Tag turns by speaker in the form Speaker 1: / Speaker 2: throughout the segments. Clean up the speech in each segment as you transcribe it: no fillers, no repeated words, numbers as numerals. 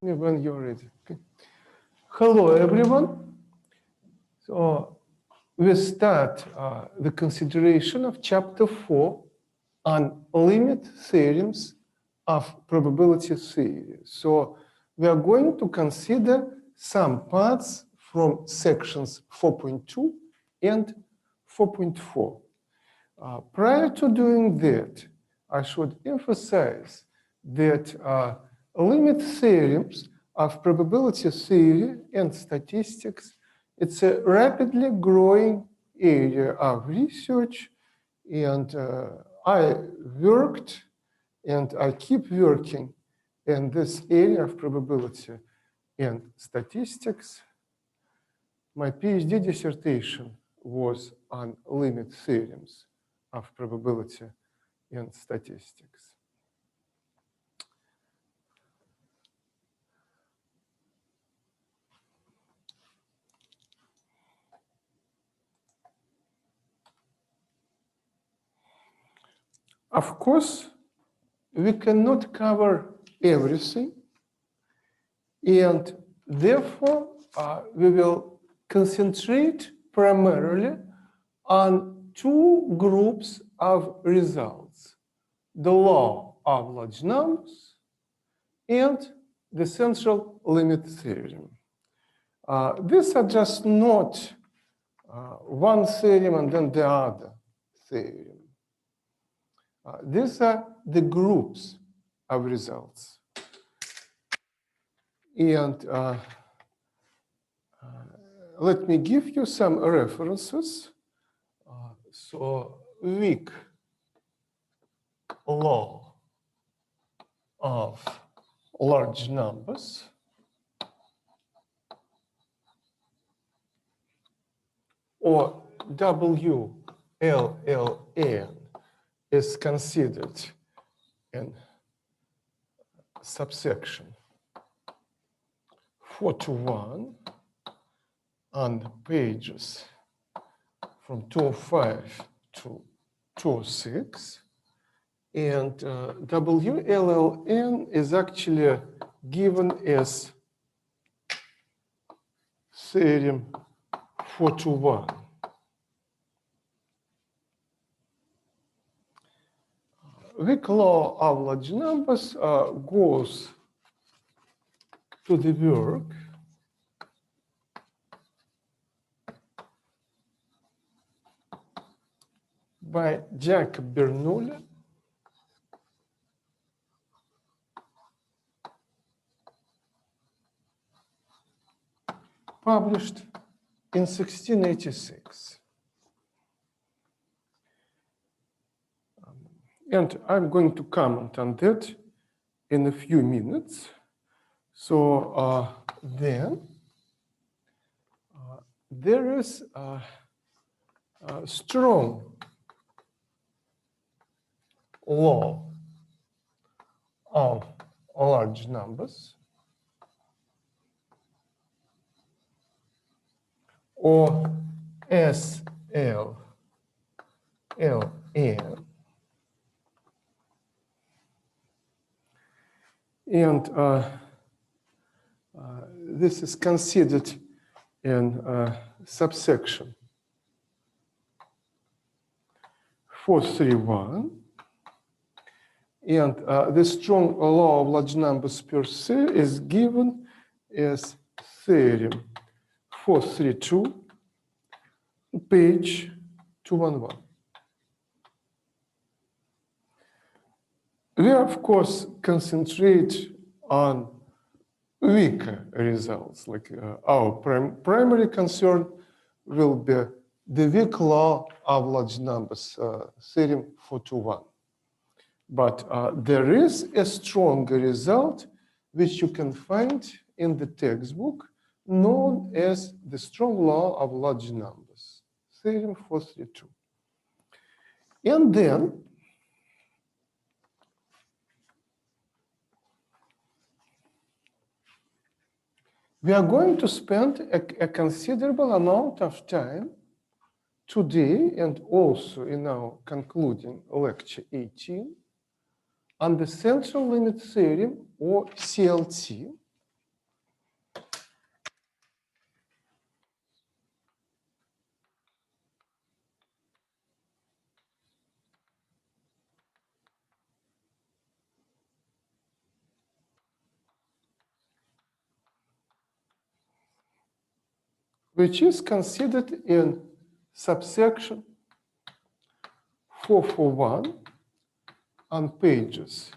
Speaker 1: me when you're ready. Okay. Hello, everyone. So we start the consideration of chapter 4 on limit theorems of probability theory. So we are going to consider some parts from sections 4.2 and 4.4. Prior to doing that, I should emphasize that limit theorems of probability theory and statistics, it's a rapidly growing area of research, and I worked and I keep working in this area of probability and statistics. My PhD dissertation was on limit theorems of probability and statistics. Of course, we cannot cover everything, and therefore we will concentrate primarily on two groups of results: the law of large numbers and the central limit theorem. These are just not one theorem and then the other theorem. These are the groups of results. And let me give you some references. So weak law of large numbers, or WLLN, is considered in subsection 421 on pages from 205 to 206. And WLLN is actually given as theorem 421. Weak law of large numbers goes to the work by Jacob Bernoulli, published in 1686. And I'm going to comment on that in a few minutes. So then there is a strong law of large numbers, or SLLN. And this is considered in subsection 431. And the strong law of large numbers per se is given as theorem 432, page 211. We, of course, concentrate on weaker results. Like our primary concern will be the weak law of large numbers, theorem 421. But there is a stronger result which you can find in the textbook, known as the strong law of large numbers, theorem 432. And then we are going to spend a considerable amount of time today and also in our concluding lecture 18 on the central limit theorem, or CLT, which is considered in subsection 441 on pages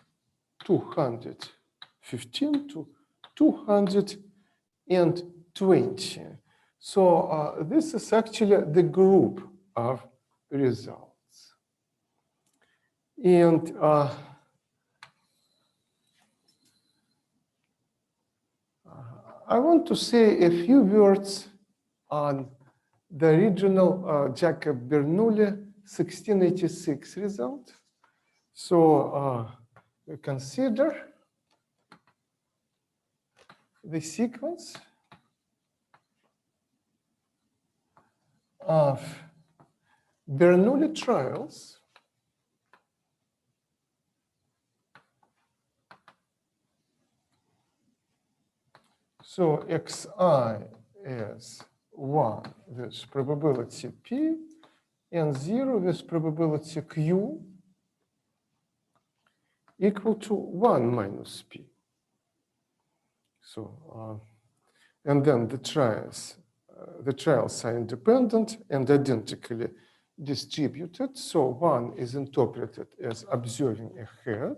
Speaker 1: 215 to 220. So this is actually the group of results. And I want to say a few words on the original Jacob Bernoulli 1686 result. So we consider the sequence of Bernoulli trials so xi is 1 with probability p and 0 with probability q equal to 1 minus p. So, and then the trials are independent and identically distributed. So 1 is interpreted as observing a head.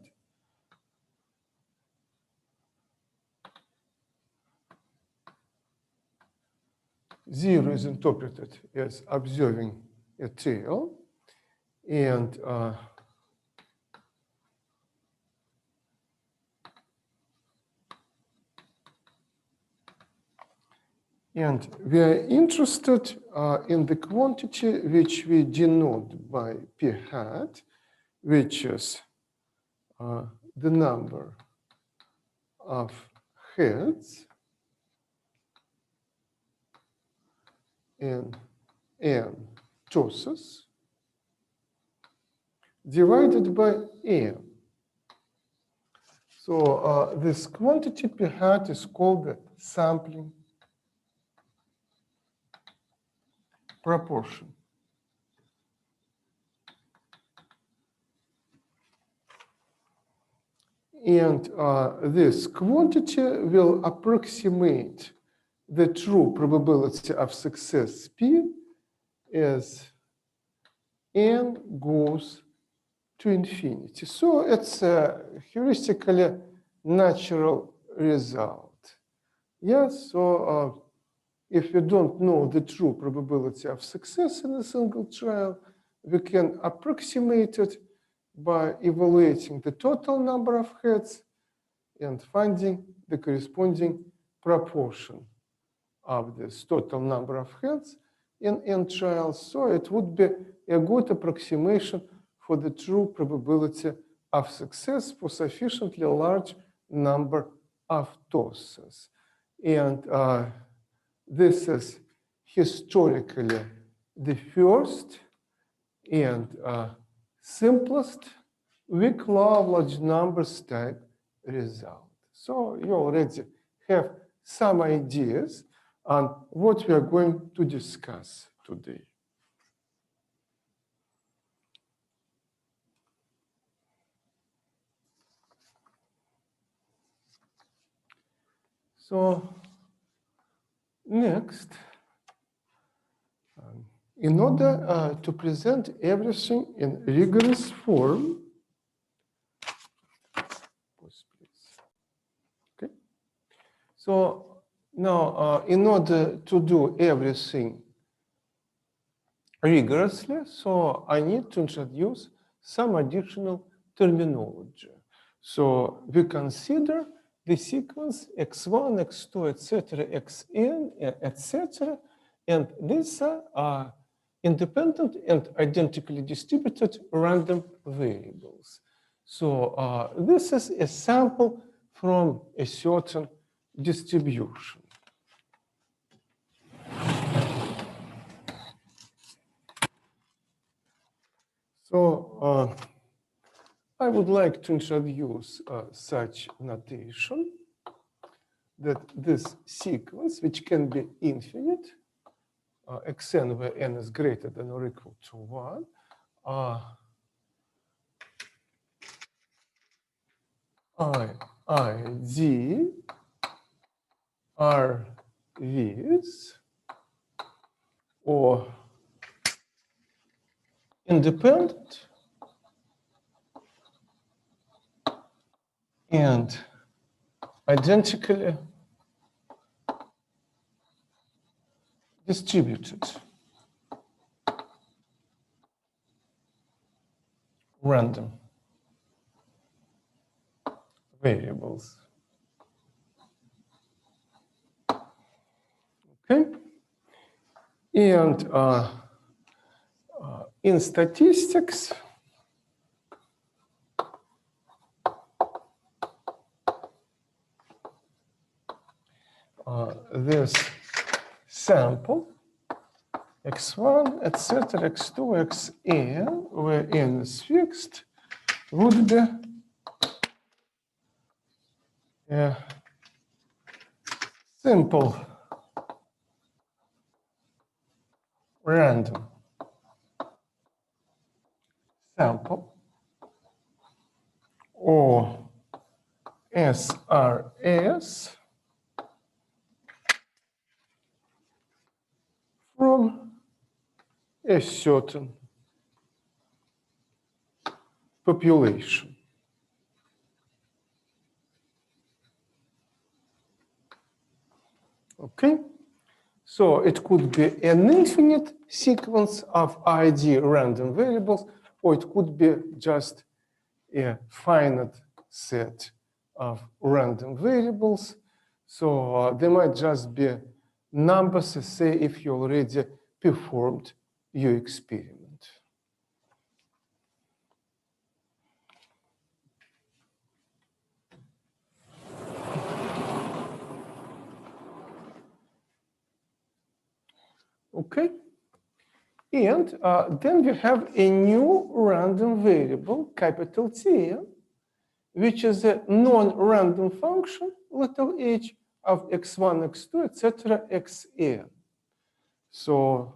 Speaker 1: Zero is interpreted as observing a tail. And we are interested in the quantity which we denote by p hat, which is the number of heads in n tosses divided by n. So this quantity p hat is called the sampling proportion. And this quantity will approximate the true probability of success p as n goes to infinity. So it's a heuristically natural result. Yes, so if we don't know the true probability of success in a single trial, we can approximate it by evaluating the total number of heads and finding the corresponding proportion of this total number of heads in n trials. So it would be a good approximation for the true probability of success for sufficiently large number of tosses. And this is historically the first and simplest weak law of large numbers type result. So you already have some ideas on what we are going to discuss today. So next, in order to present everything in rigorous form, okay. So now, in order to do everything rigorously, so I need to introduce some additional terminology. So we consider the sequence x1, x2, etc., xn, etc., and these are independent and identically distributed random variables. So this is a sample from a certain distribution. So I would like to introduce such notation that this sequence, which can be infinite, xn where n is greater than or equal to 1, I, Z are these, or independent and identically distributed random variables. Okay? And in statistics, this sample x1, etc., x2, xn, where n is fixed, would be a simple random sample or SRS from a certain population. Okay, so it could be an infinite sequence of ID random variables, or it could be just a finite set of random variables. So they might just be numbers, say, if you already performed your experiment. Okay, and then we have a new random variable, capital T, which is a non-random function, little h, of x1, x2, etc., xn. So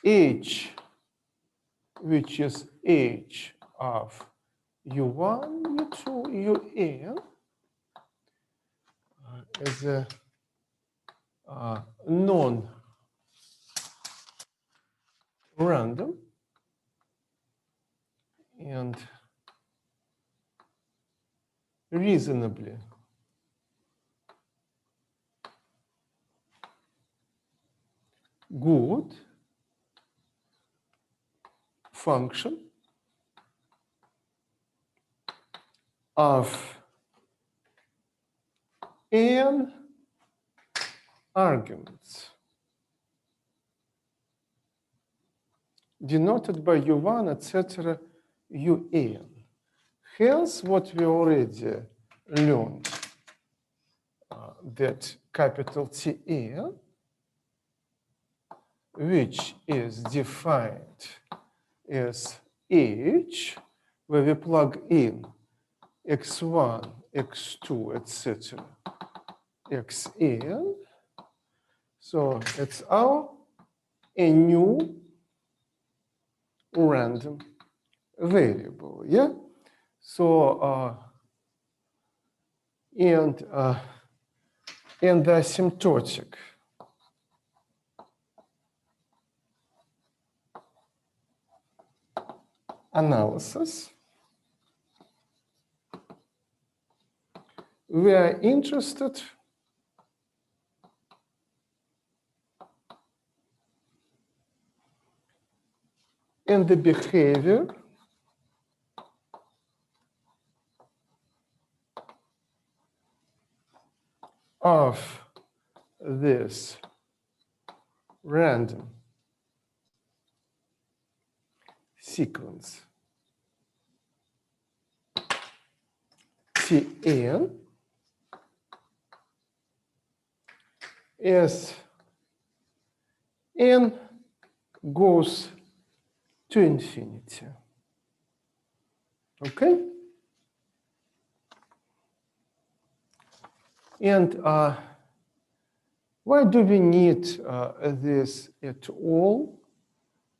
Speaker 1: h, which is h of u1, u2, un, is a non-random and reasonably good function of n arguments denoted by u1, etc., un. Hence, what we already learned, that capital Tn, which is defined as h, where we plug in x1, x2, etc., xn. So it's a new random variable, yeah? So, and the asymptotic analysis, we are interested in the behavior of this random sequence Tn as n goes to infinity. Okay? And why do we need this at all?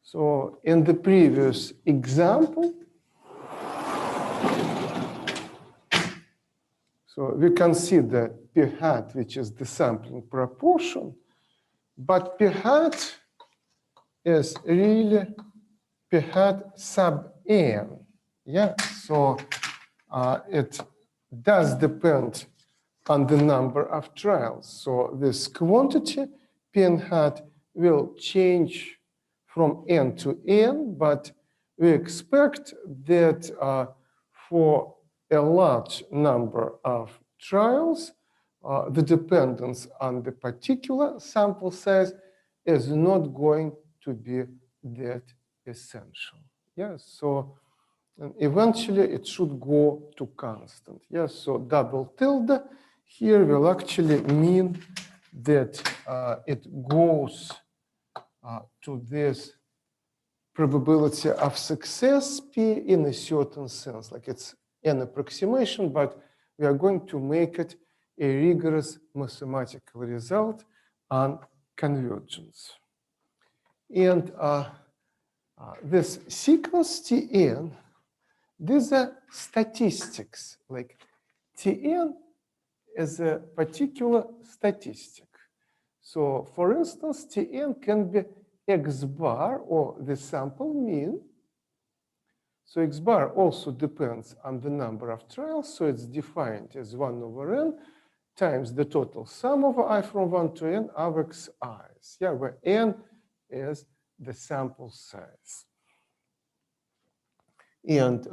Speaker 1: So in the previous example, so we consider p hat, which is the sampling proportion, But p hat is really p hat sub n. Yeah, so it does depend on the number of trials. So this quantity p n hat will change from n to n, but we expect that for a large number of trials, the dependence on the particular sample size is not going to be that essential. Yes, so eventually it should go to constant. Yes, so double tilde here will actually mean that it goes to this probability of success p in a certain sense, like it's an approximation, but we are going to make it a rigorous mathematical result on convergence. And this sequence Tn, these are statistics, like Tn is a particular statistic. So for instance, Tn can be x bar or the sample mean. So x bar also depends on the number of trials. So it's defined as 1 over n times the total sum of I from 1 to n of xi's. Yeah, where n is the sample size. And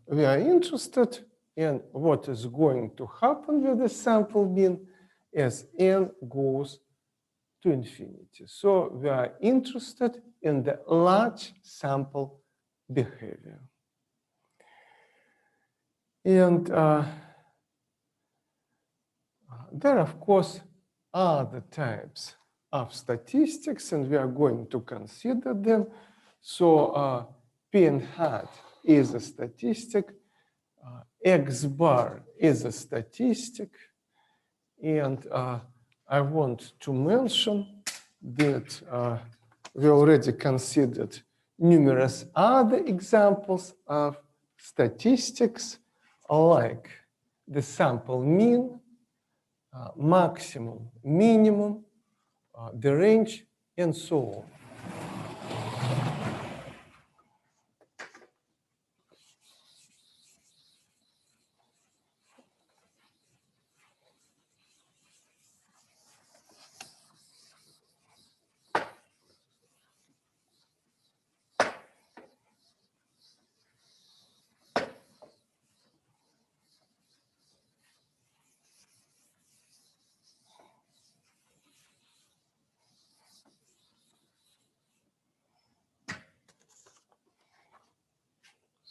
Speaker 1: we are interested in what is going to happen with the sample mean as n goes to infinity. So we are interested in the large sample behavior. And there, of course, are other types of statistics, and we are going to consider them. So p n hat is a statistic, x bar is a statistic, and I want to mention that we already considered numerous other examples of statistics, like the sample mean, maximum, minimum, the range, and so on.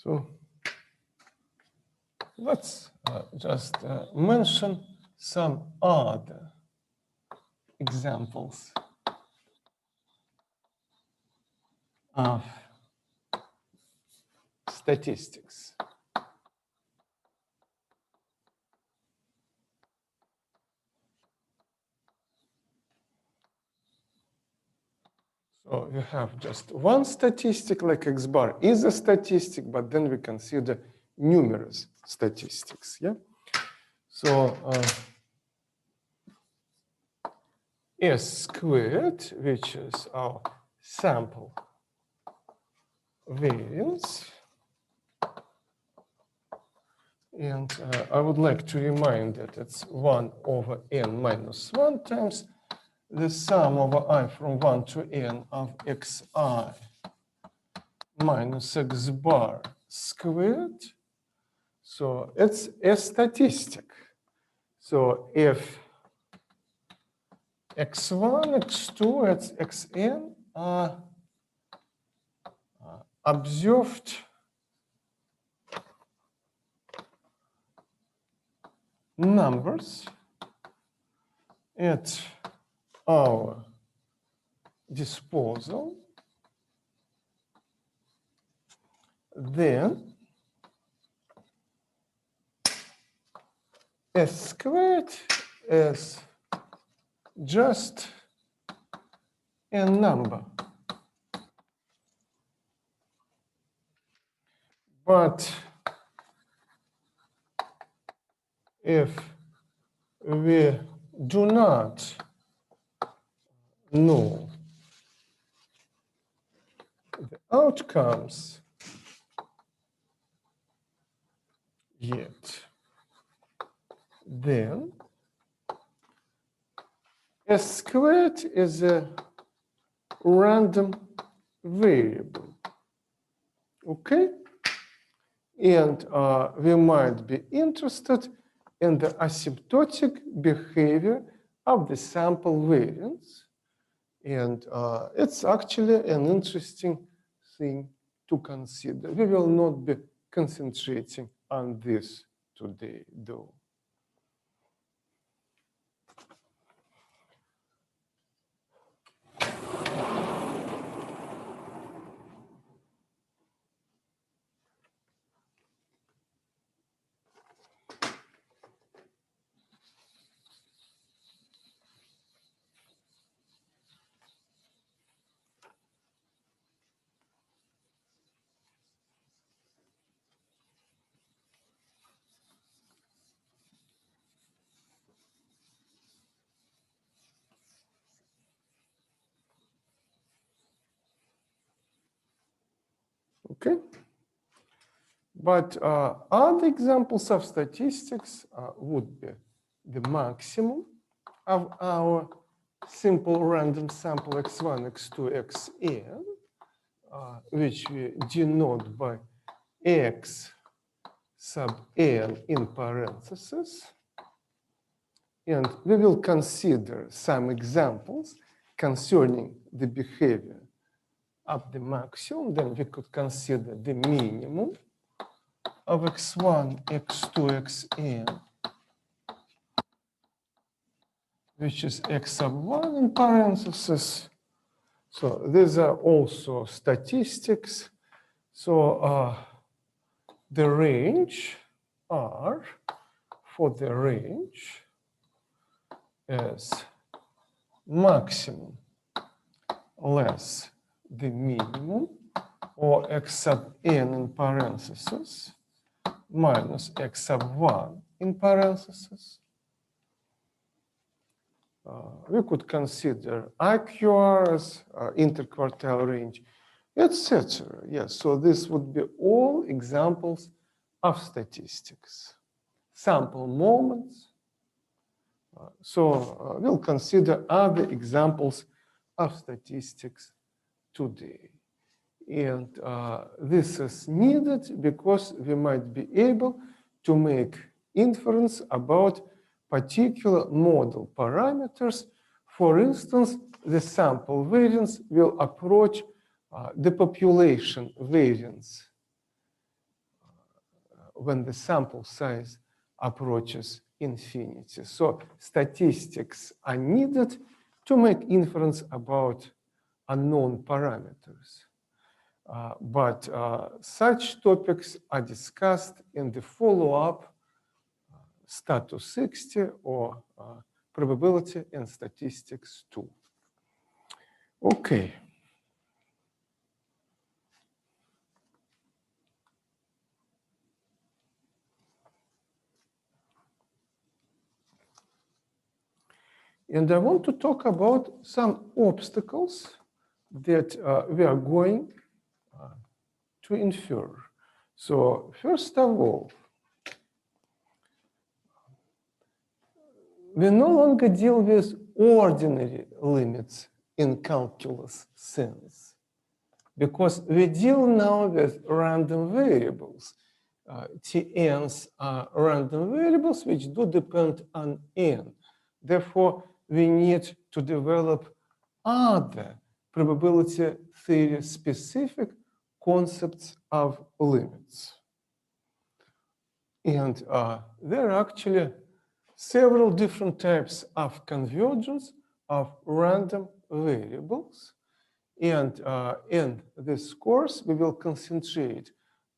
Speaker 1: So let's just mention some other examples of statistics. So you have just one statistic, like x bar is a statistic, but then we consider numerous statistics. Yeah. So s squared, which is our sample variance. And I would like to remind that it's 1 over n minus 1 times the sum over I from 1 to n of xi minus x bar squared. So it's a statistic. So if x1, x2, it's xn are observed numbers at our disposal, then s squared is just a number. But if we do not know the outcomes yet, then S squared is a random variable. Okay? And we might be interested in the asymptotic behavior of the sample variance. And it's actually an interesting thing to consider. We will not be concentrating on this today, though. Okay? But other examples of statistics would be the maximum of our simple random sample x1, x2, xn, which we denote by x sub n in parentheses. And we will consider some examples concerning the behavior of the maximum. Then we could consider the minimum of x1, x2, xn, which is x sub 1 in parentheses. So these are also statistics. So the range R for the range is maximum less the minimum, or x sub n in parentheses minus x sub 1 in parentheses. We could consider IQRs, interquartile range, etc. Yes, so this would be all examples of statistics. Sample moments. So we'll consider other examples of statistics today. And this is needed because we might be able to make inference about particular model parameters. For instance, the sample variance will approach the population variance when the sample size approaches infinity. So statistics are needed to make inference about unknown parameters. But such topics are discussed in the follow-up status 60 or probability and statistics 2. Okay. And I want to talk about some obstacles that we are going to infer. So first of all, we no longer deal with ordinary limits in calculus sense, because we deal now with random variables. Tn's are random variables which do depend on n. Therefore, we need to develop other probability theory specific concepts of limits. And there are actually several different types of convergence of random variables. And in this course, we will concentrate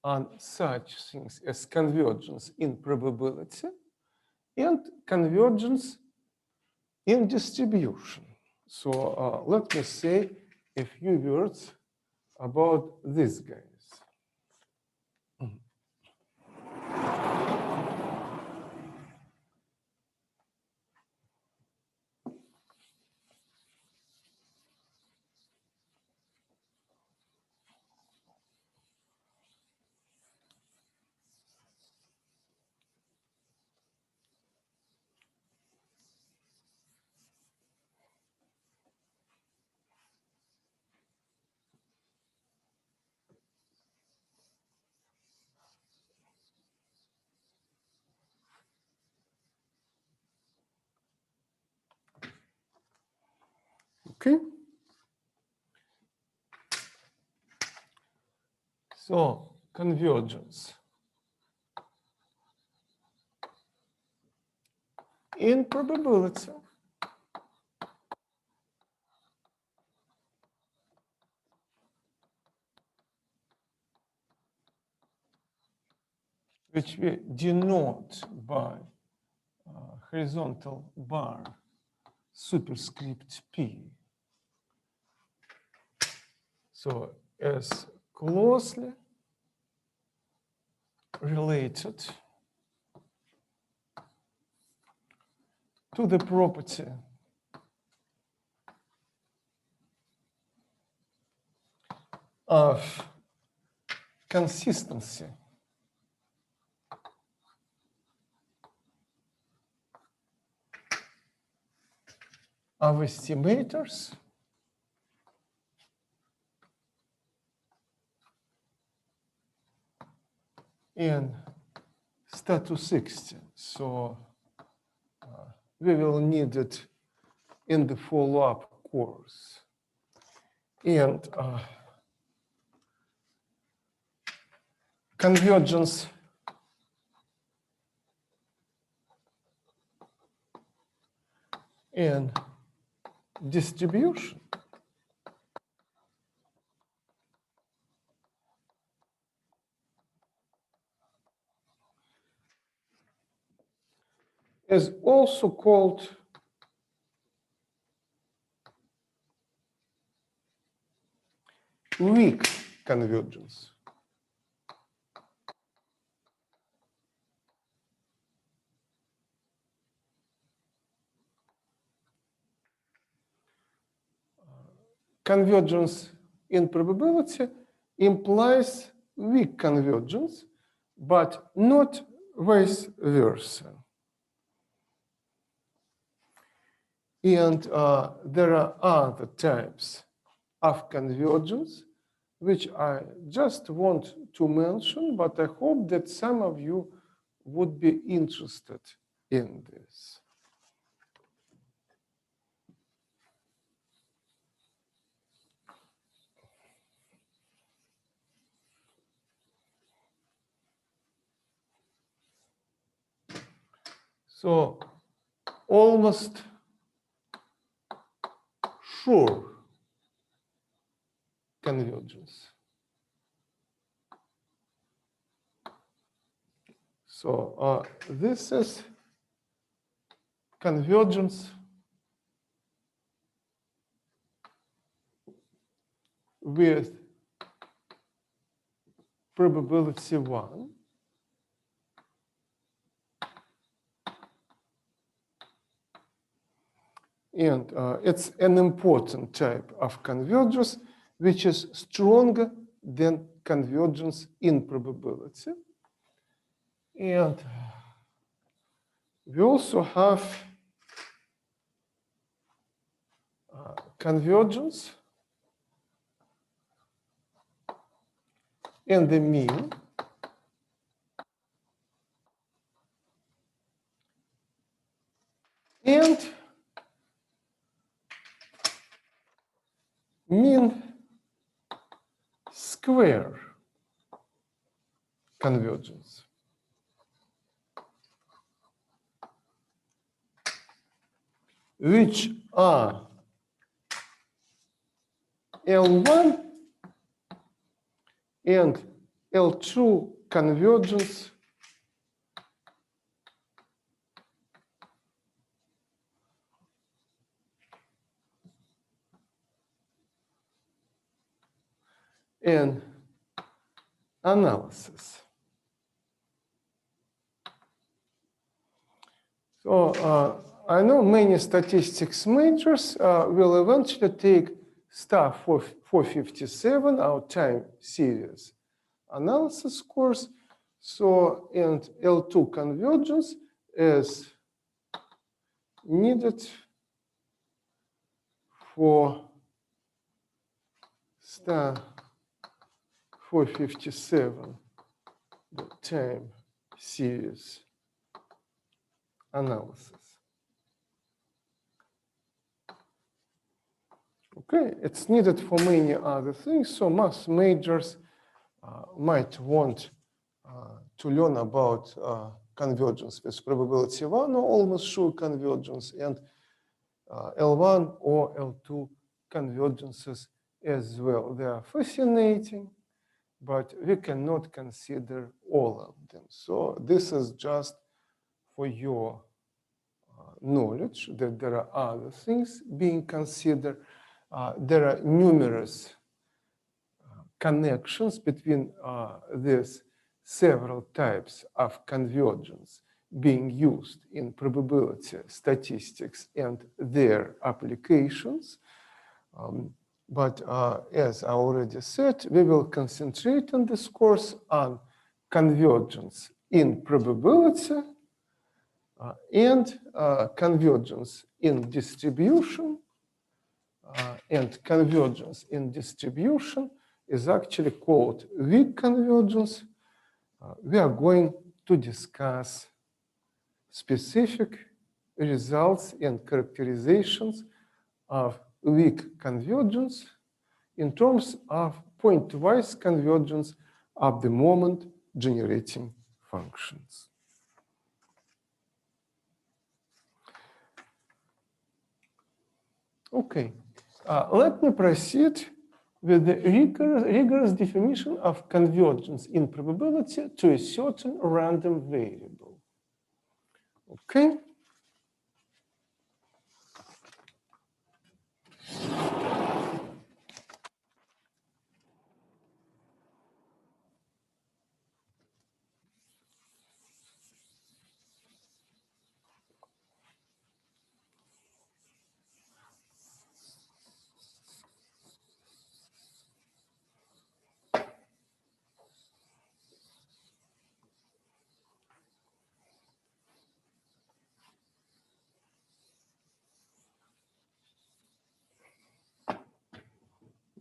Speaker 1: on such things as convergence in probability and convergence in distribution. So let me say a few words about these guys. Okay. So convergence in probability which we denote by horizontal bar superscript p. So as closely related to the property of consistency of estimators in status 60. So we will need it in the follow-up course. And convergence in distribution is also called weak convergence. Convergence in probability implies weak convergence, but not vice versa. And there are other types of convergence, which I just want to mention, but I hope that some of you would be interested in this. So almost sure convergence. So this is convergence with probability 1. And it's an important type of convergence, which is stronger than convergence in probability. And we also have convergence in the mean and mean square convergence. Which are L1 and L2 convergence in analysis. So I know many statistics majors will eventually take STAR 457, our time series analysis course. So, and L2 convergence is needed for STAR 457, the time series analysis. Okay, it's needed for many other things. So math majors might want to learn about convergence with probability 1 or almost sure convergence, and L1 or L2 convergences as well. They are fascinating, but we cannot consider all of them. So this is just for your knowledge that there are other things being considered. There are numerous connections between these several types of convergence being used in probability statistics and their applications. But as I already said, we will concentrate in this course on convergence in probability and convergence in distribution. And convergence in distribution is actually called weak convergence. We are going to discuss specific results and characterizations of weak convergence in terms of pointwise convergence of the moment generating functions. Okay, let me proceed with the rigorous definition of convergence in probability to a certain random variable. Okay.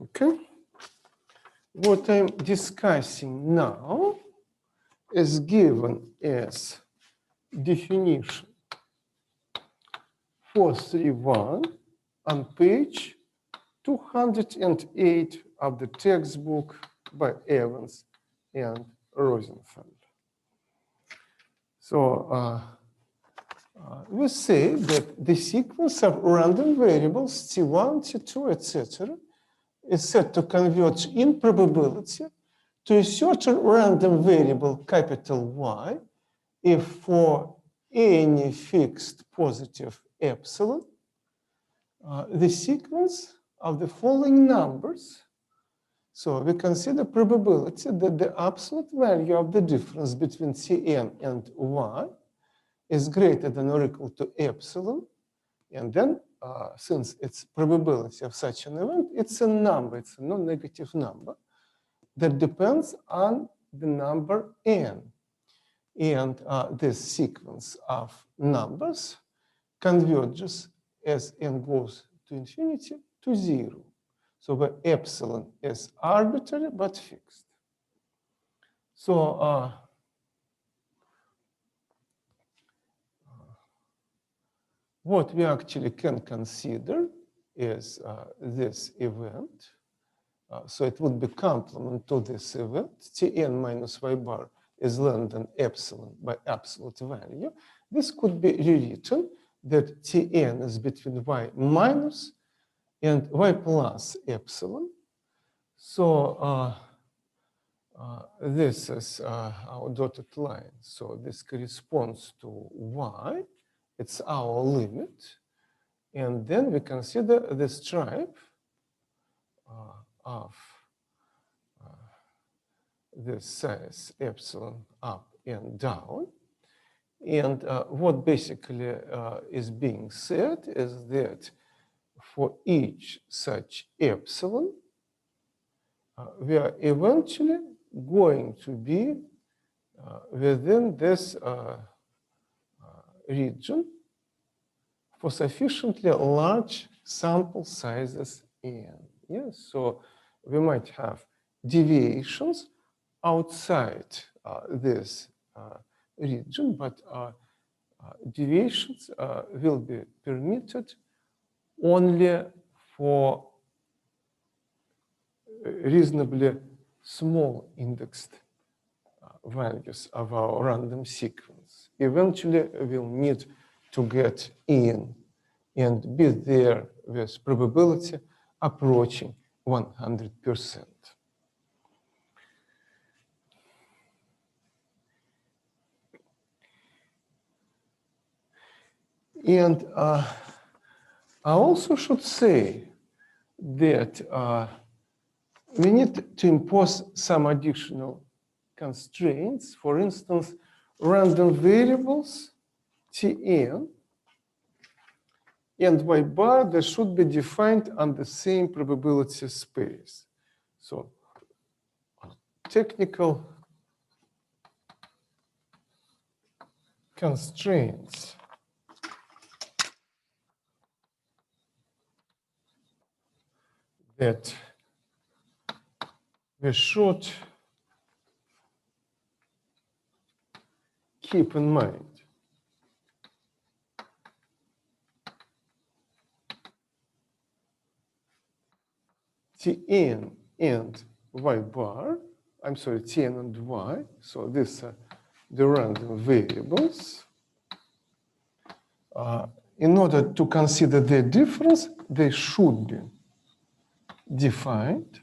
Speaker 1: Okay. What I'm discussing now is given as definition 431 on page 208 of the textbook by Evans and Rosenfeld. So we say that the sequence of random variables T1, T2, etc. is said to converge in probability to a certain random variable capital Y if for any fixed positive epsilon, the sequence of the following numbers. So we consider probability that the absolute value of the difference between Cn and Y is greater than or equal to epsilon. And then, since it's probability of such an event, it's a number, it's a non-negative number that depends on the number n. And this sequence of numbers converges as n goes to infinity to 0. So where epsilon is arbitrary but fixed. So what we actually can consider is this event. So it would be complement to this event. Tn minus y bar is less than epsilon by absolute value. This could be rewritten that Tn is between y minus and y plus epsilon. So this is our dotted line. So this corresponds to y. It's our limit. And then we consider the stripe of this size epsilon up and down. And what basically is being said is that for each such epsilon, we are eventually going to be within this region for sufficiently large sample sizes n. Yes, so we might have deviations outside this region, but deviations will be permitted only for reasonably small indexed values of our random sequence. Eventually, we'll need to get in and be there with probability approaching 100%. And I also should say that we need to impose some additional constraints. For instance, random variables Tn and y bar, they should be defined on the same probability space. So technical constraints that we should keep in mind. Tn and y bar, I'm sorry, Tn and y, so these are the random variables. In order to consider their difference, they should be defined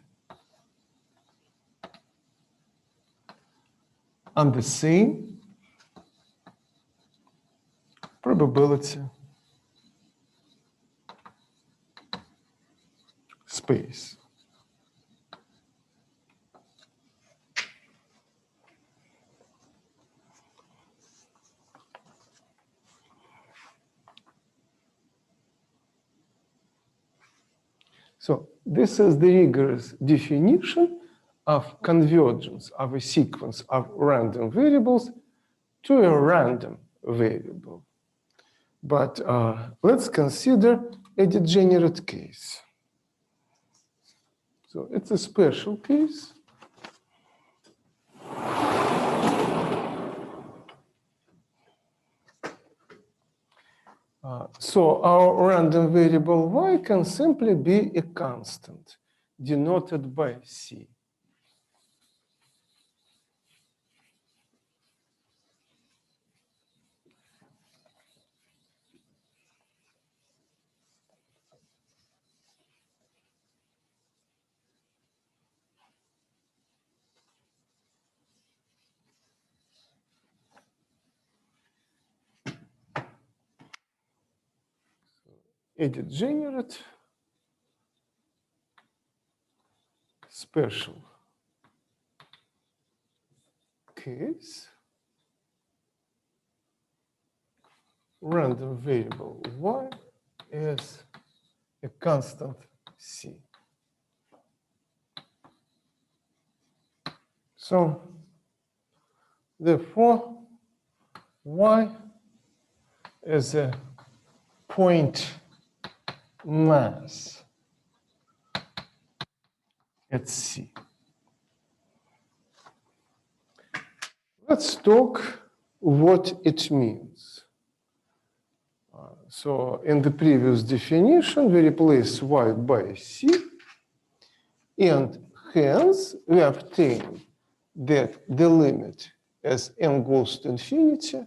Speaker 1: on the same probability space. So this is the rigorous definition of convergence of a sequence of random variables to a random variable. But let's consider a degenerate case. So it's a special case. So our random variable y can simply be a constant denoted by C. A degenerate special case, random variable y is a constant C. So therefore, y is a point mass at C. Let's talk what it means. So in the previous definition, we replace y by C, and hence we obtain that the limit as n goes to infinity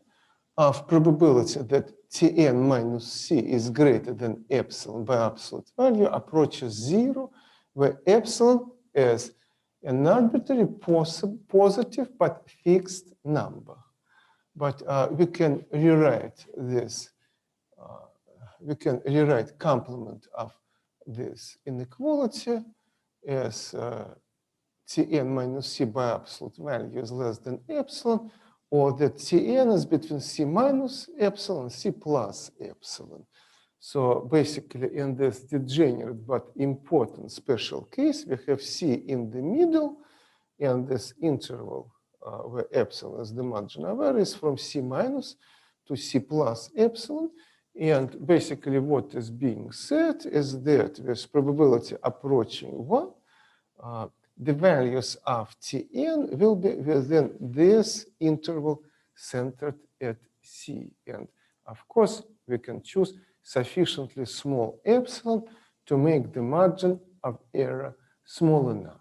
Speaker 1: of probability that Tn minus C is greater than epsilon by absolute value approaches 0, where epsilon is an arbitrary positive but fixed number. But we can rewrite this, we can rewrite complement of this inequality as Tn minus C by absolute value is less than epsilon, or that Tn is between C minus epsilon and C plus epsilon. So basically in this degenerate but important special case, we have C in the middle, and this interval where epsilon is the margin of error is from C minus to C plus epsilon. And basically what is being said is that with probability approaching 1, the values of Tn will be within this interval centered at C. And of course, we can choose sufficiently small epsilon to make the margin of error small enough.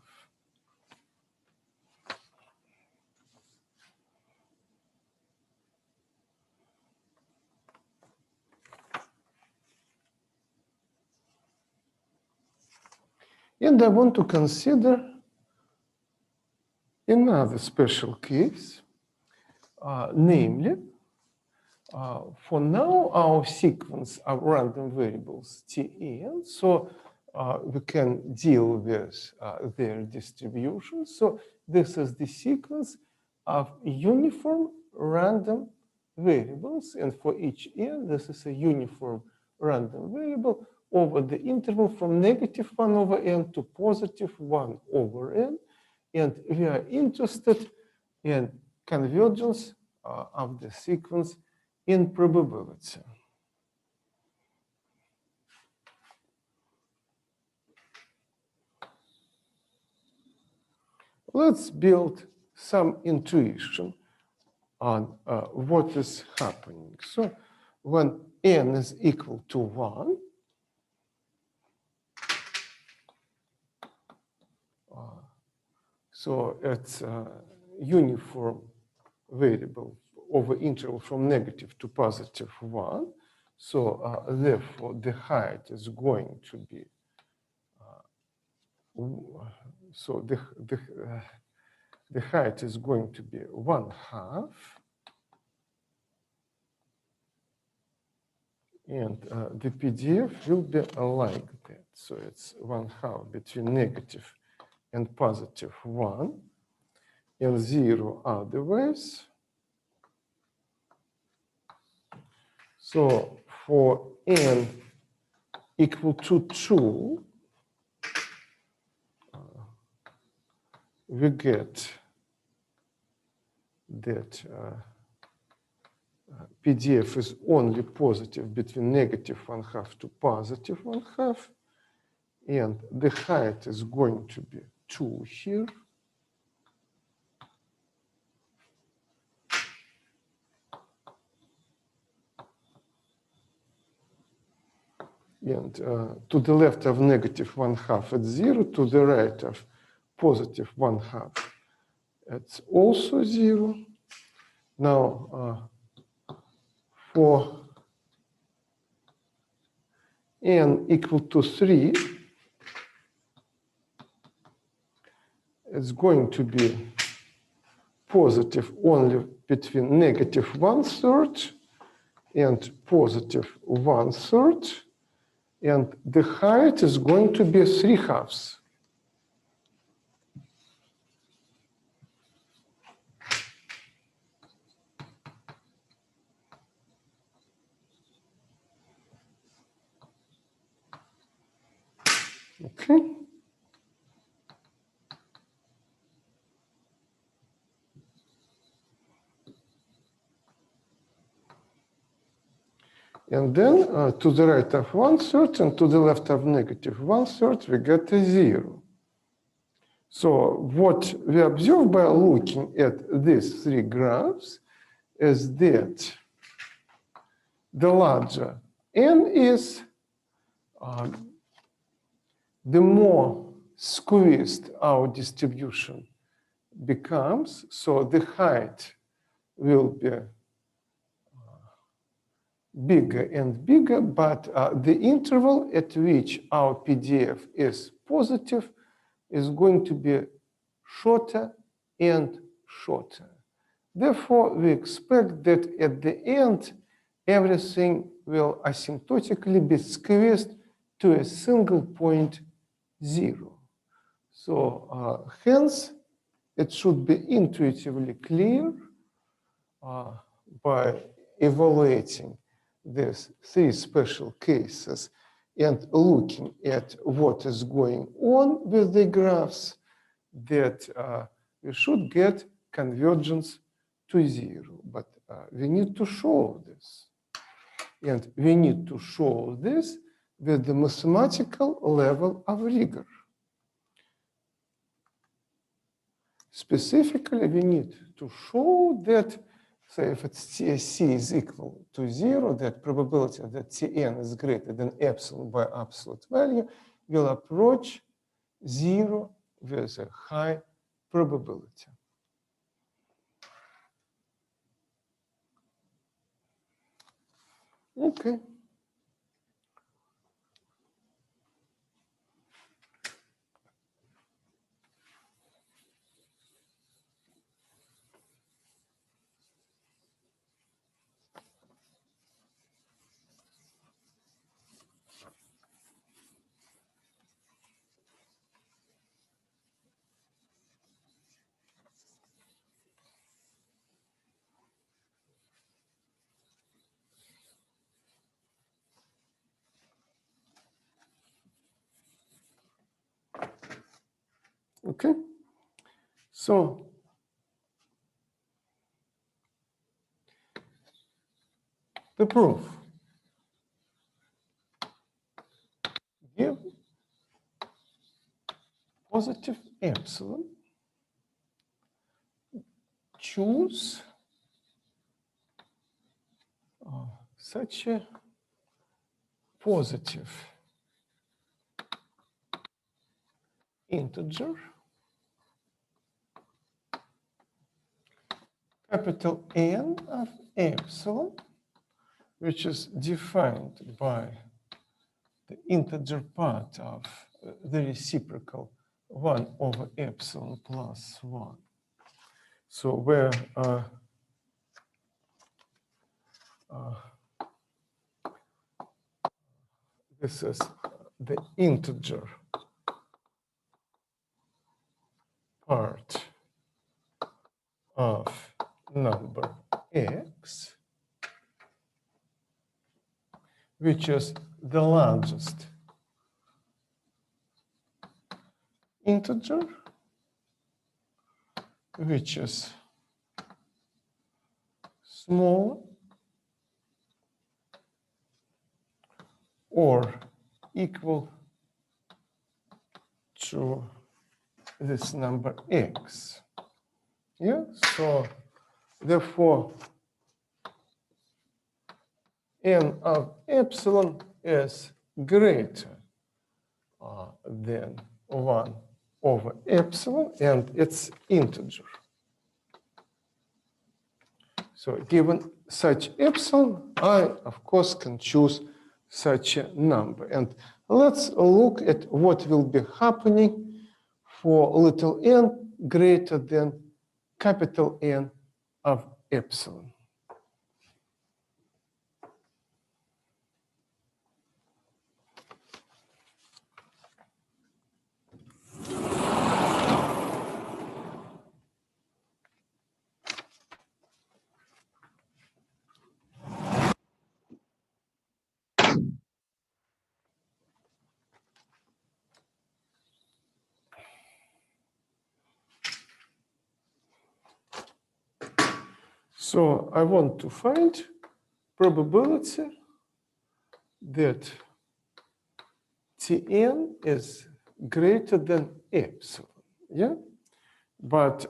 Speaker 1: And I want to consider another special case, namely, for now, our sequence of random variables Tn, so we can deal with their distribution. So this is the sequence of uniform random variables, and for each n, this is a uniform random variable over the interval from -1 over n to +1 over n, and we are interested in convergence of the sequence in probability. Let's build some intuition on what is happening. So when n is equal to 1, so it's a uniform variable over interval from negative to +1. So therefore, the height is going to be, so the height is going to be 1/2. And the PDF will be like that. So it's 1/2 between negative and +1, and 0 otherwise. So for n equal to 2, we get that PDF is only positive between -1/2 to +1/2, and the height is going to be 2 here. And to the left of -1/2, it's 0. To the right of +1/2, it's also 0. Now, for n equal to 3, it's going to be positive only between -1/3 and +1/3. And the height is going to be 3/2. Okay. And then to the right of 1/3 and to the left of -1/3, we get a 0. So what we observe by looking at these three graphs is that the larger n is, the more squeezed our distribution becomes. So the height will be bigger and bigger, but the interval at which our PDF is positive is going to be shorter and shorter. Therefore, we expect that at the end, everything will asymptotically be squeezed to a single point 0. So hence, it should be intuitively clear by evaluating these three special cases and looking at what is going on with the graphs, that we should get convergence to 0. But we need to show this. And we need to show this with the mathematical level of rigor. Specifically, we need to show that, say, if it's C is equal to 0, that probability that Tn is greater than epsilon by absolute value will approach 0 with a high probability. Okay. Okay. So the proof. Give positive epsilon. Choose such a positive integer, capital N of epsilon, which is defined by the integer part of the reciprocal 1 over epsilon plus 1. So where this is the integer part of number x, which is the largest integer, which is small or equal to this number x. Yeah, so therefore n of epsilon is greater than 1 over epsilon, and it's integer. So given such epsilon, I, of course, can choose such a number. And let's look at what will be happening for little n greater than capital N of epsilon. So I want to find probability that Tn is greater than epsilon, yeah? But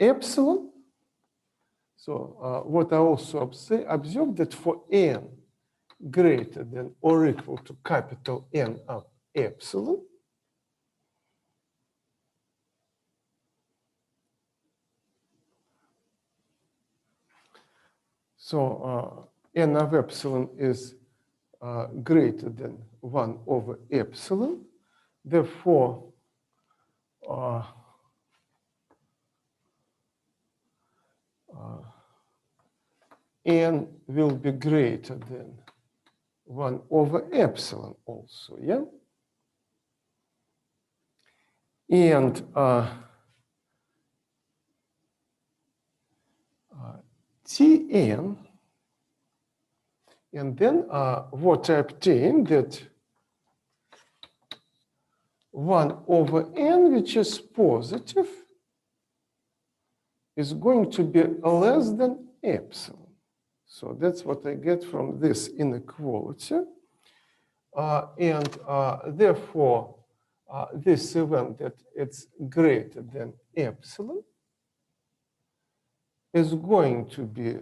Speaker 1: epsilon, so what I also observed that for n greater than or equal to capital N of epsilon, so n of epsilon is greater than 1 over epsilon. Therefore, n will be greater than 1 over epsilon also, yeah? And Tn, and then what I obtain that 1 over n, which is positive, is going to be less than epsilon. So that's what I get from this inequality. Therefore, this event that it's greater than epsilon is going to be,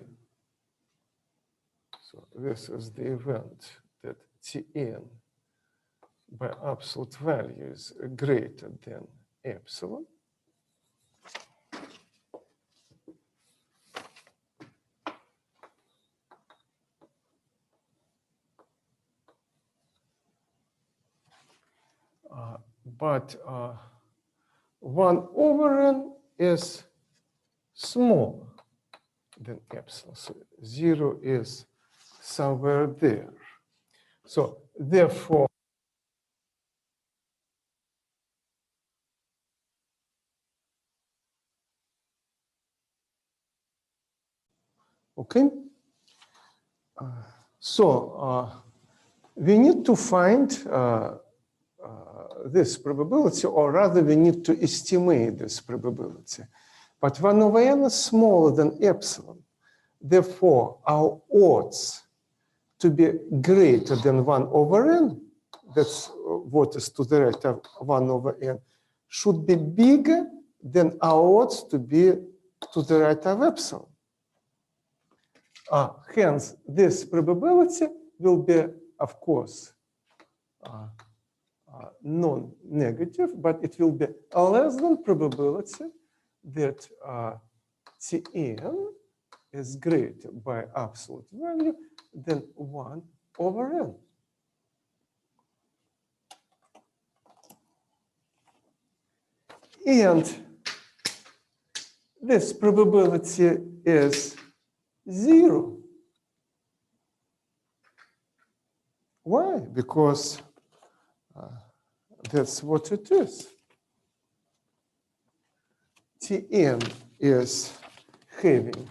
Speaker 1: so this is the event that Tn by absolute value is greater than epsilon, but 1 over n is smaller than epsilon. So 0 is somewhere there. So therefore, okay. We need to find this probability, or rather we need to estimate this probability. But 1 over n is smaller than epsilon. Therefore, our odds to be greater than 1 over n, that's what is to the right of 1 over n, should be bigger than our odds to be to the right of epsilon. Hence, this probability will be, of course, non-negative, but it will be less than probability that Tn is greater by absolute value than 1 over n. And this probability is 0. Why? Because that's what it is. Tn is having.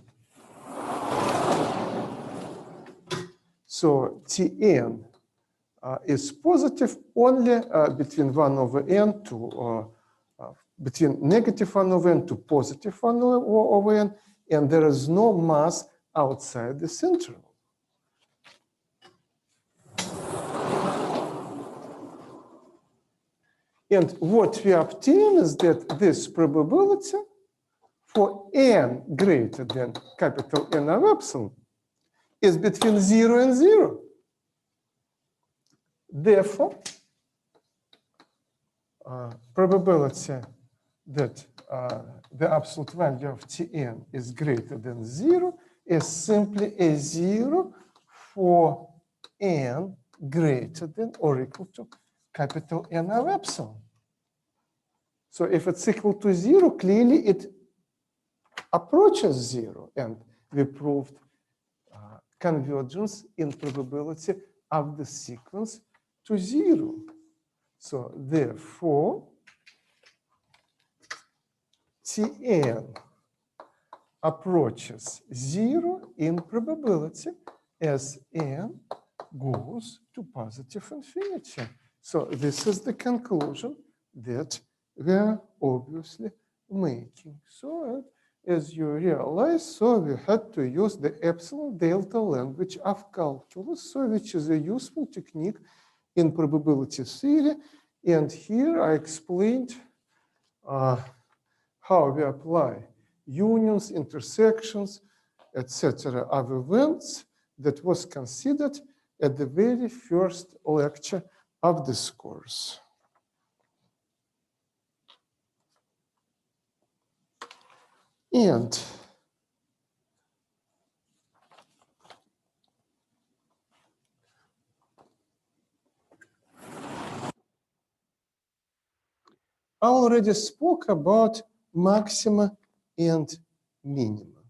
Speaker 1: So Tn is positive only between 1 over n to between negative 1 over n to positive 1 over n, and there is no mass outside this interval. And what we obtain is that this probability for n greater than capital N of epsilon is between 0 and 0. Therefore, probability that the absolute value of Tn is greater than 0 is simply a 0 for n greater than or equal to capital N of epsilon. So if it's equal to 0, clearly it approaches 0, and we proved convergence in probability of the sequence to 0. So therefore, Tn approaches 0 in probability as n goes to positive infinity. So this is the conclusion that we are obviously making. So as you realize, so we had to use the epsilon delta language of calculus, so which is a useful technique in probability theory. And here I explained how we apply unions, intersections, etc. of events that was considered at the very first lecture of this course. And I already spoke about maxima and minima.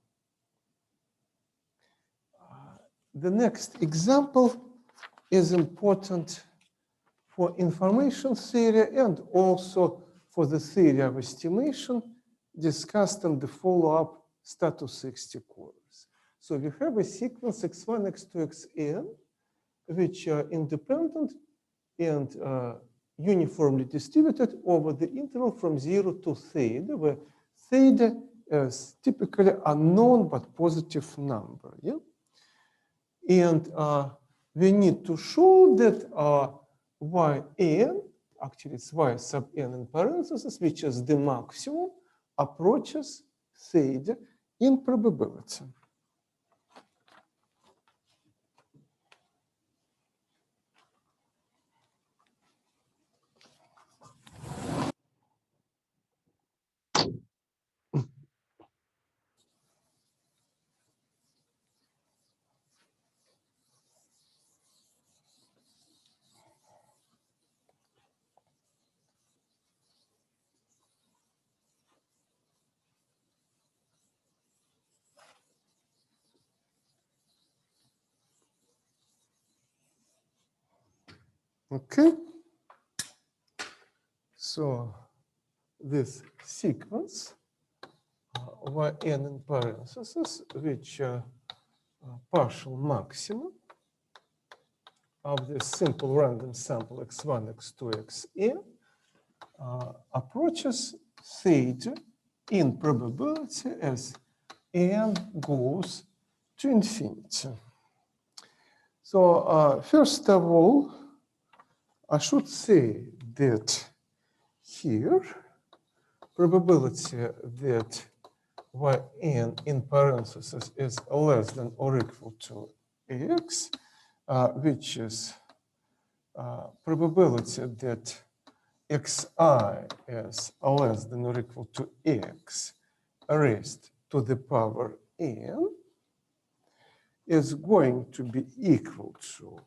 Speaker 1: The next example is important for information theory and also for the theory of estimation discussed in the follow-up status 60 course. So we have a sequence x1, x2, xn, which are independent and uniformly distributed over the interval from 0 to theta, where theta is typically a known but positive number. Yeah? And we need to show that yn, actually it's y sub n in parentheses, which is the maximum, approaches theta in probability. Okay. So this sequence yn in parentheses, which partial maximum of this simple random sample x1, x2, xn approaches theta in probability as n goes to infinity. So first of all, I should say that here, probability that yn in parentheses is less than or equal to x, which is probability that xi is less than or equal to x raised to the power n, is going to be equal to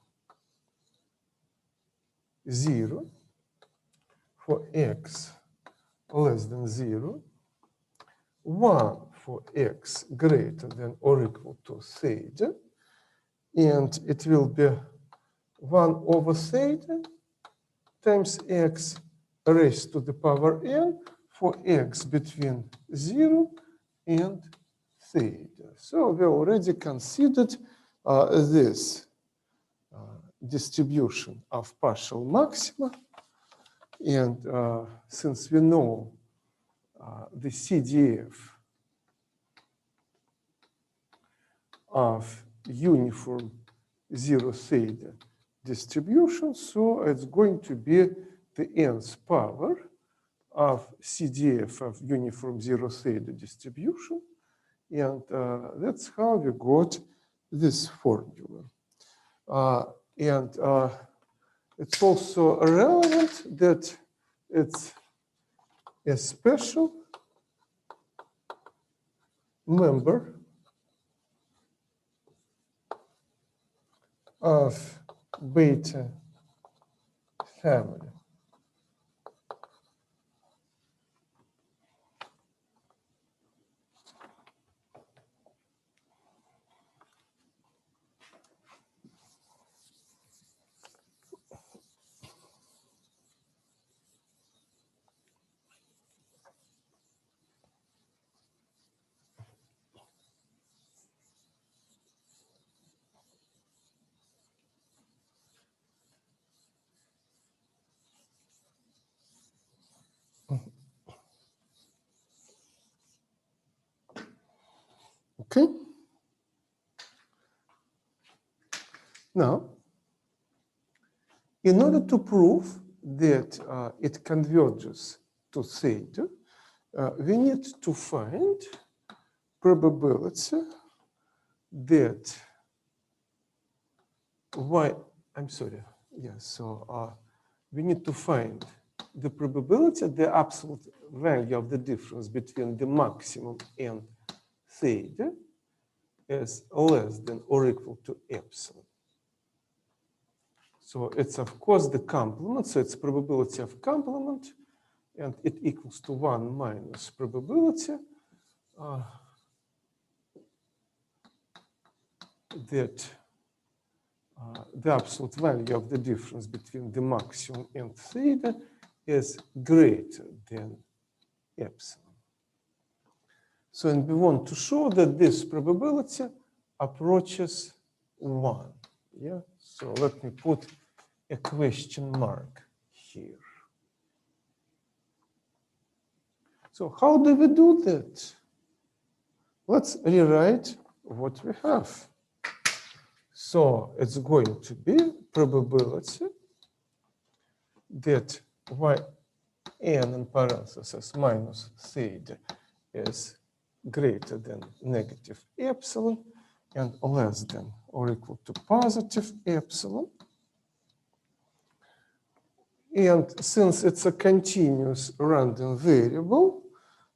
Speaker 1: 0 for x less than 0, 1 for x greater than or equal to theta, and it will be 1 over theta times x raised to the power n for x between 0 and theta. So we already considered this distribution of partial maxima, and since we know the CDF of uniform 0 theta distribution, so it's going to be the nth power of CDF of uniform 0 theta distribution, and that's how we got this formula. And it's also relevant that it's a special member of beta family. Okay. Now, in order to prove that it converges to theta, we need to find probability that we need to find the probability, the absolute value of the difference between the maximum and theta is less than or equal to epsilon. So it's, of course, the complement, so it's probability of complement, and it equals to 1 minus probability that the absolute value of the difference between the maximum and theta is greater than epsilon. So, and we want to show that this probability approaches 1. Yeah. So let me put a question mark here. So how do we do that? Let's rewrite what we have. So it's going to be probability that yn in parentheses minus theta is greater than negative epsilon and less than or equal to positive epsilon. And since it's a continuous random variable,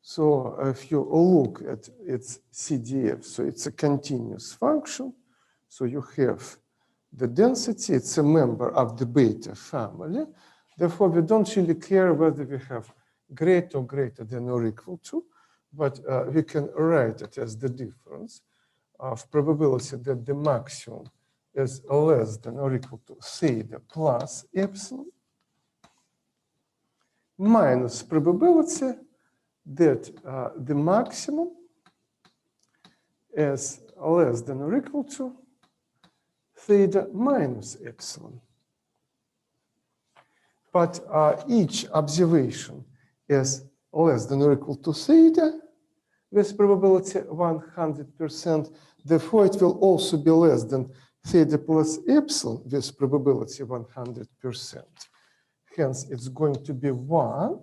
Speaker 1: so if you look at its CDF, so it's a continuous function. So you have the density, it's a member of the beta family. Therefore, we don't really care whether we have greater than or equal to, but we can write it as the difference of probability that the maximum is less than or equal to theta plus epsilon minus probability that the maximum is less than or equal to theta minus epsilon. But each observation is less than or equal to theta with probability 100%. Therefore, it will also be less than theta plus epsilon with probability 100%. Hence, it's going to be 1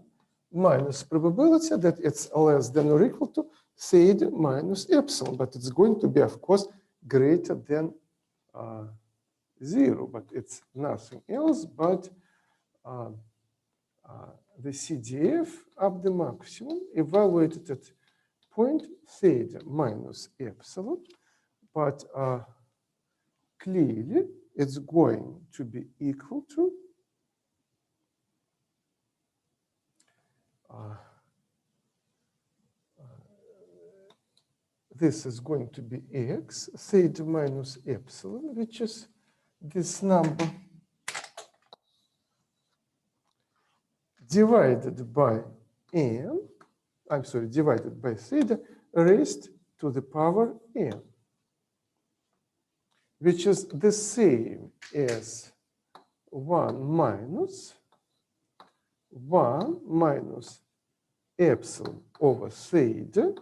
Speaker 1: minus probability that it's less than or equal to theta minus epsilon. But it's going to be, of course, greater than 0. But it's nothing else but the CDF of the maximum evaluated at point theta minus epsilon. But clearly, it's going to be equal to this is going to be x, theta minus epsilon, which is this number, divided by n, I'm sorry, divided by theta raised to the power n, which is the same as 1 minus epsilon over theta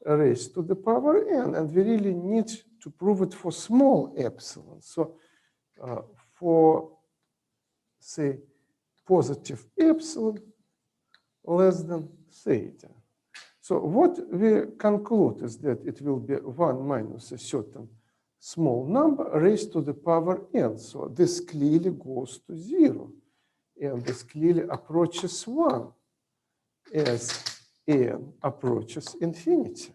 Speaker 1: raised to the power n. And we really need to prove it for small epsilon. So for, say, positive epsilon less than theta. So what we conclude is that it will be 1 minus a certain small number raised to the power n. So this clearly goes to 0. And this clearly approaches 1 as n approaches infinity.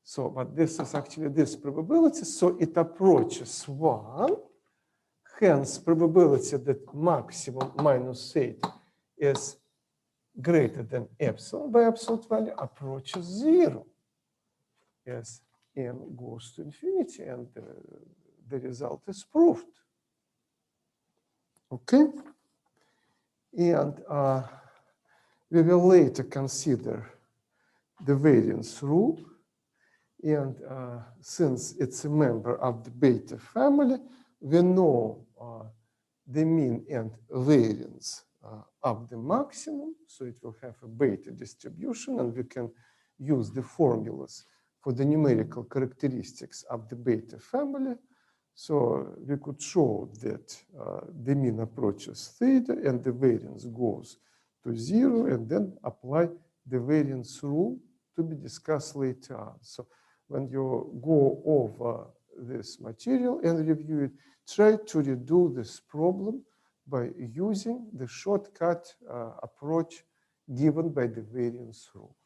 Speaker 1: So, but this is actually this probability. So it approaches 1. Hence, probability that maximum minus theta is greater than epsilon by absolute value approaches 0 as n goes to infinity, and the result is proved. Okay? And we will later consider the variance rule. And since it's a member of the beta family, we know the mean and variance of the maximum. So it will have a beta distribution, and we can use the formulas for the numerical characteristics of the beta family. So we could show that the mean approaches theta and the variance goes to 0, and then apply the variance rule to be discussed later on. So when you go over this material and review it, try to redo this problem by using the shortcut approach given by the variance rule.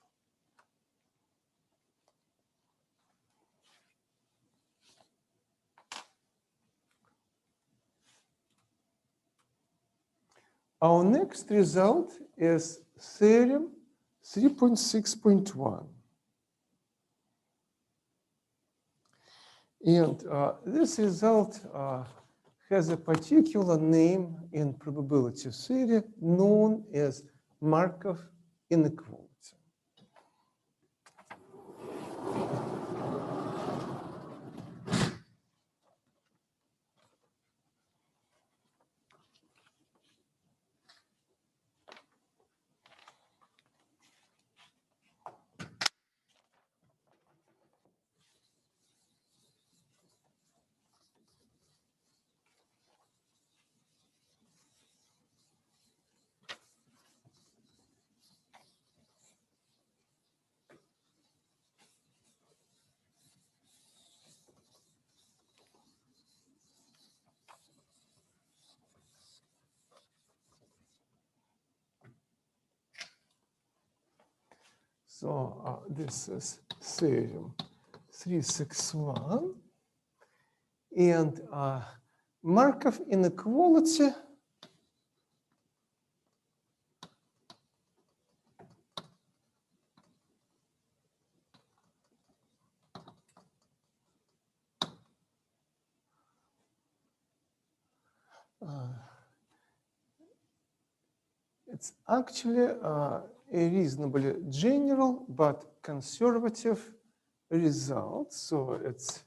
Speaker 1: Our next result is theorem 3.6.1. And this result has a particular name in probability theory known as Markov inequality. So this is theorem 361. And Markov inequality It's actually a reasonably general but conservative result. So it's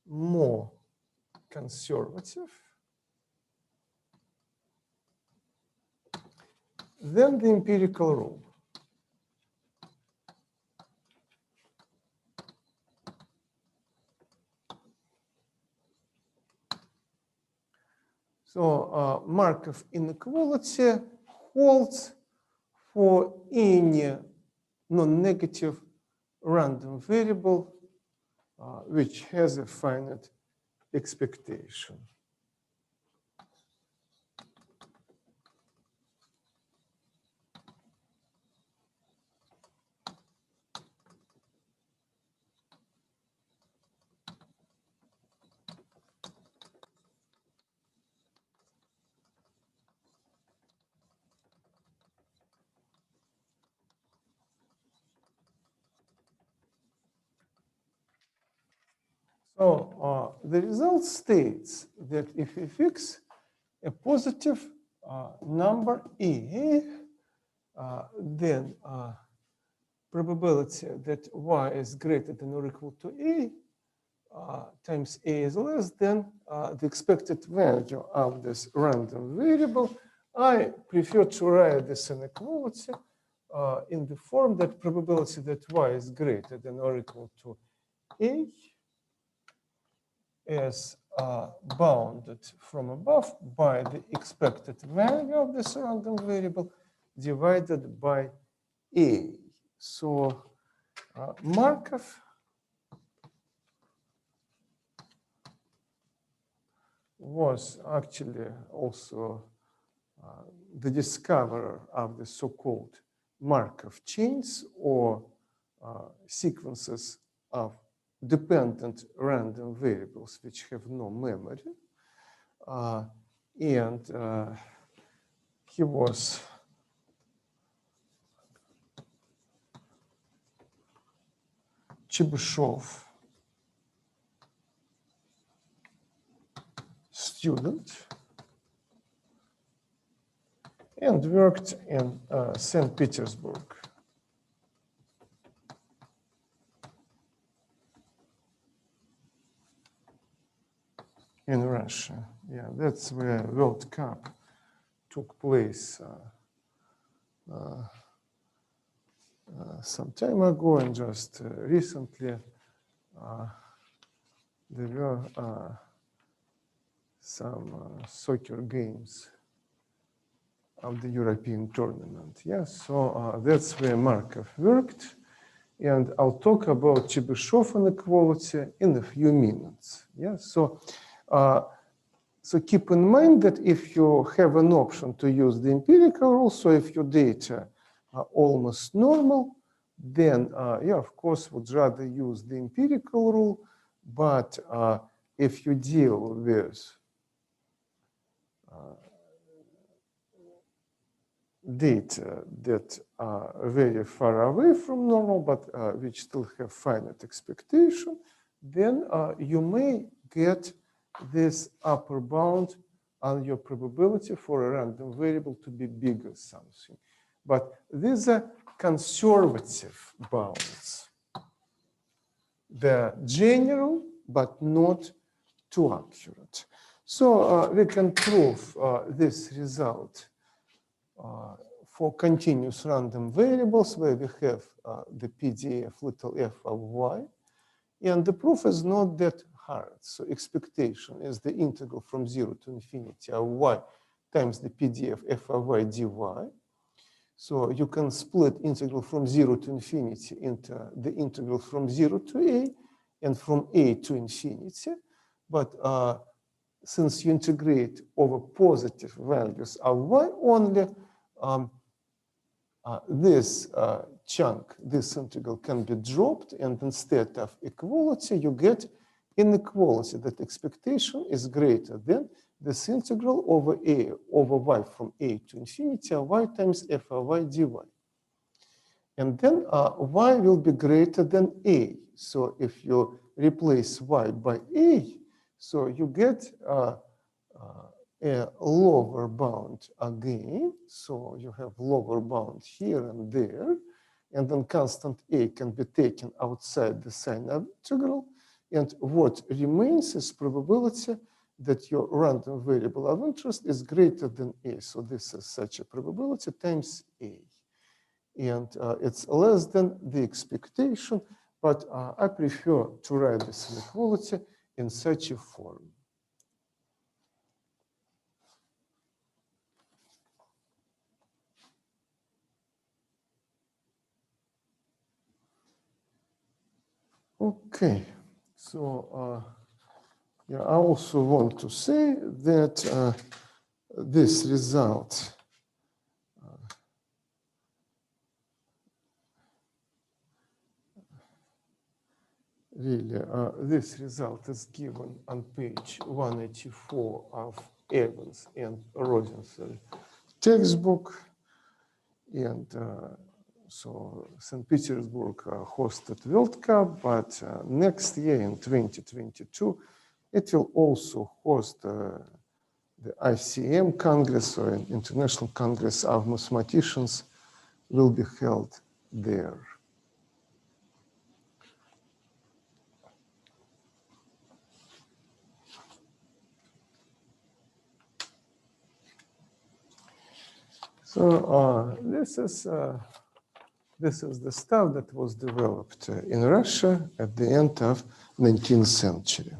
Speaker 1: more conservative than the empirical rule. So Markov inequality holds for any non-negative random variable which has a finite expectation. So the result states that if we fix a positive number E, then probability that y is greater than or equal to A times A is less than the expected value of this random variable. I prefer to write this inequality in the form that probability that y is greater than or equal to A is bounded from above by the expected value of this random variable divided by A. So Markov was actually also the discoverer of the so-called Markov chains or sequences of dependent random variables which have no memory. And he was Chebyshev student and worked in St. Petersburg. In Russia. Yeah, that's where World Cup took place some time ago, and just recently there were some soccer games of the European tournament. Yeah, so that's where Markov worked. And I'll talk about Chebyshev inequality in a few minutes. Yeah, so keep in mind that if you have an option to use the empirical rule, so if your data are almost normal, then you, of course, would rather use the empirical rule. But if you deal with data that are very far away from normal, but which still have finite expectation, then you may get this upper bound on your probability for a random variable to be bigger something. But these are conservative bounds. They're general, but not too accurate. So we can prove this result for continuous random variables where we have the PDF little f of y. And the proof is not that hard. So expectation is the integral from 0 to infinity of y times the PDF f of y dy. So you can split integral from 0 to infinity into the integral from 0 to a and from a to infinity. But since you integrate over positive values of y only, this chunk, this integral can be dropped, and instead of equality, you get inequality that expectation is greater than this integral over a over y from a to infinity of y times f of y dy. And then y will be greater than a. So if you replace y by a, so you get a lower bound again. So you have lower bound here and there. And then constant A can be taken outside the sign integral. And what remains is probability that your random variable of interest is greater than A. So this is such a probability times A. And it's less than the expectation, but I prefer to write this inequality in such a form. Okay, so yeah, I also want to say that this result really, this result is given on page 184 of Evans and Rosenthal textbook. And so St. Petersburg hosted World Cup, but next year in 2022, it will also host the ICM Congress, or an International Congress of Mathematicians, will be held there. So this is the stuff that was developed in Russia at the end of 19th century.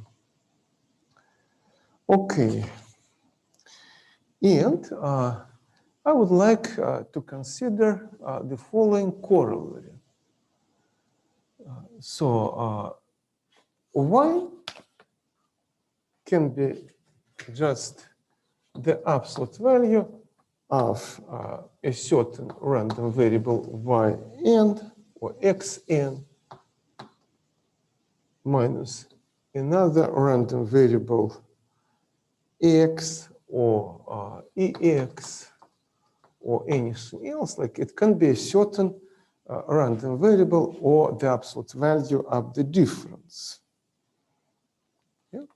Speaker 1: Okay, and I would like to consider the following corollary. So y can be just the absolute value of a certain random variable yn or xn minus another random variable x or ex or anything else. Like it can be a certain random variable or the absolute value of the difference. Yeah?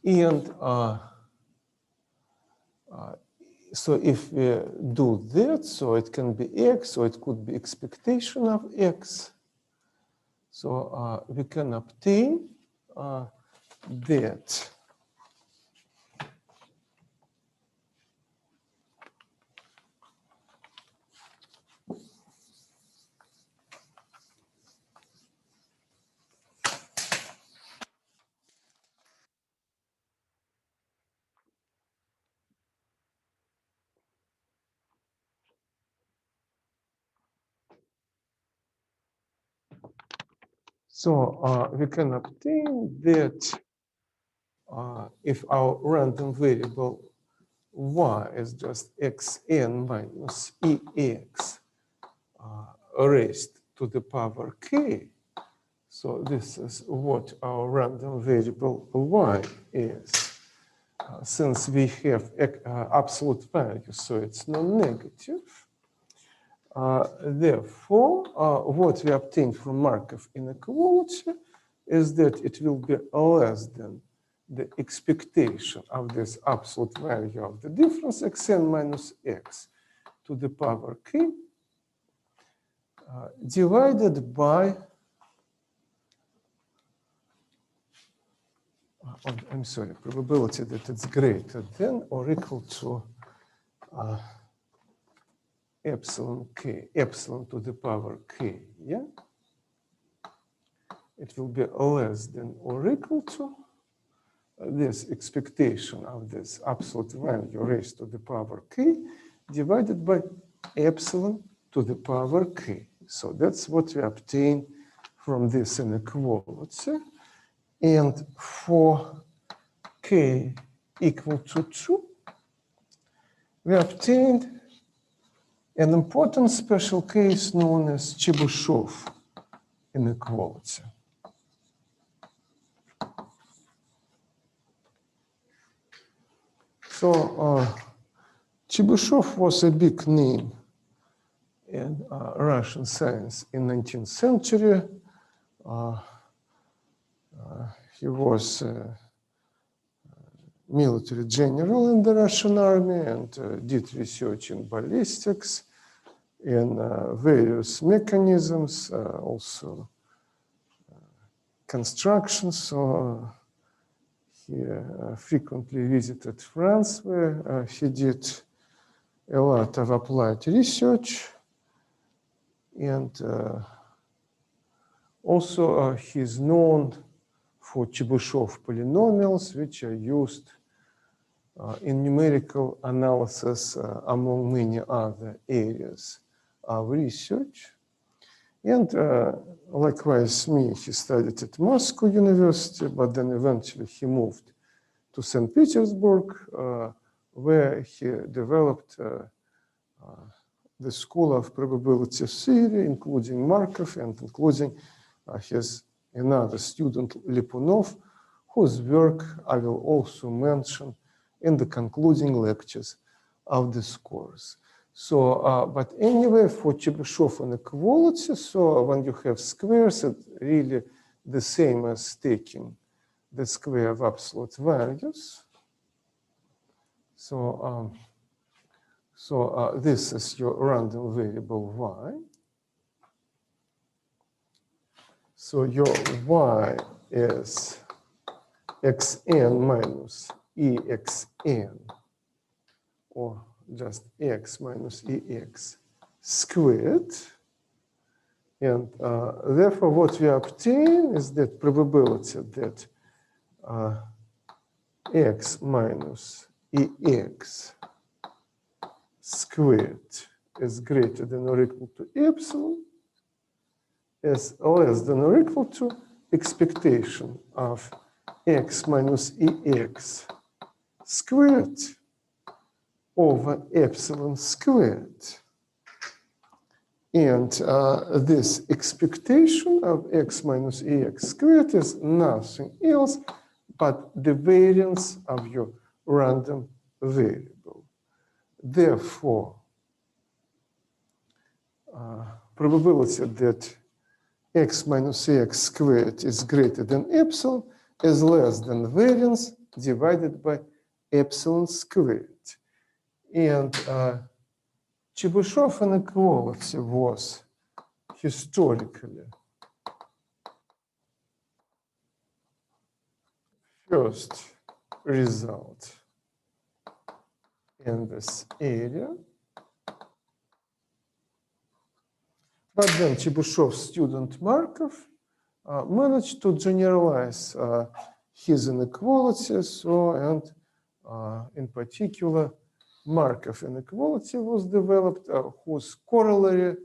Speaker 1: And so if we do that, so it can be x, or it could be expectation of x. So we can obtain that so we can obtain that if our random variable y is just xn minus ex raised to the power k. So this is what our random variable y is. Since we have absolute value, so it's non-negative. Therefore, what we obtain from Markov inequality is that it will be less than the expectation of this absolute value of the difference xn minus x to the power k divided by, I'm sorry, probability that it's greater than or equal to epsilon k, epsilon to the power k, yeah? It will be less than or equal to this expectation of this absolute value raised to the power k divided by epsilon to the power k. So that's what we obtain from this inequality. And for k equal to 2, we obtained an important special case known as Chebyshev inequality. So Chebyshev was a big name in Russian science in 19th century. He was military general in the Russian army and did research in ballistics, in various mechanisms, also construction. So he frequently visited France, where he did a lot of applied research. And also he's known for Chebyshev polynomials, which are used in numerical analysis among many other areas of research. And likewise me, he studied at Moscow University, but then eventually he moved to St. Petersburg, where he developed the School of Probability Theory, including Markov and including his another student, Lyapunov, whose work I will also mention in the concluding lectures of this course. So, but anyway, for Chebyshev inequality, so when you have squares, it's really the same as taking the square of absolute values. So, this is your random variable y. So your y is xn minus exn, or just x minus ex squared. And therefore, what we obtain is that probability that x minus ex squared is greater than or equal to epsilon is less than or equal to expectation of x minus ex squared over epsilon squared. And this expectation of x minus ex squared is nothing else but the variance of your random variable. Therefore, probability that x minus ex squared is greater than epsilon is less than variance divided by epsilon squared. And Chebyshev inequality was historically first result in this area. But then Chebyshev's student Markov managed to generalize his inequality. So, and in particular, Markov inequality was developed, whose corollary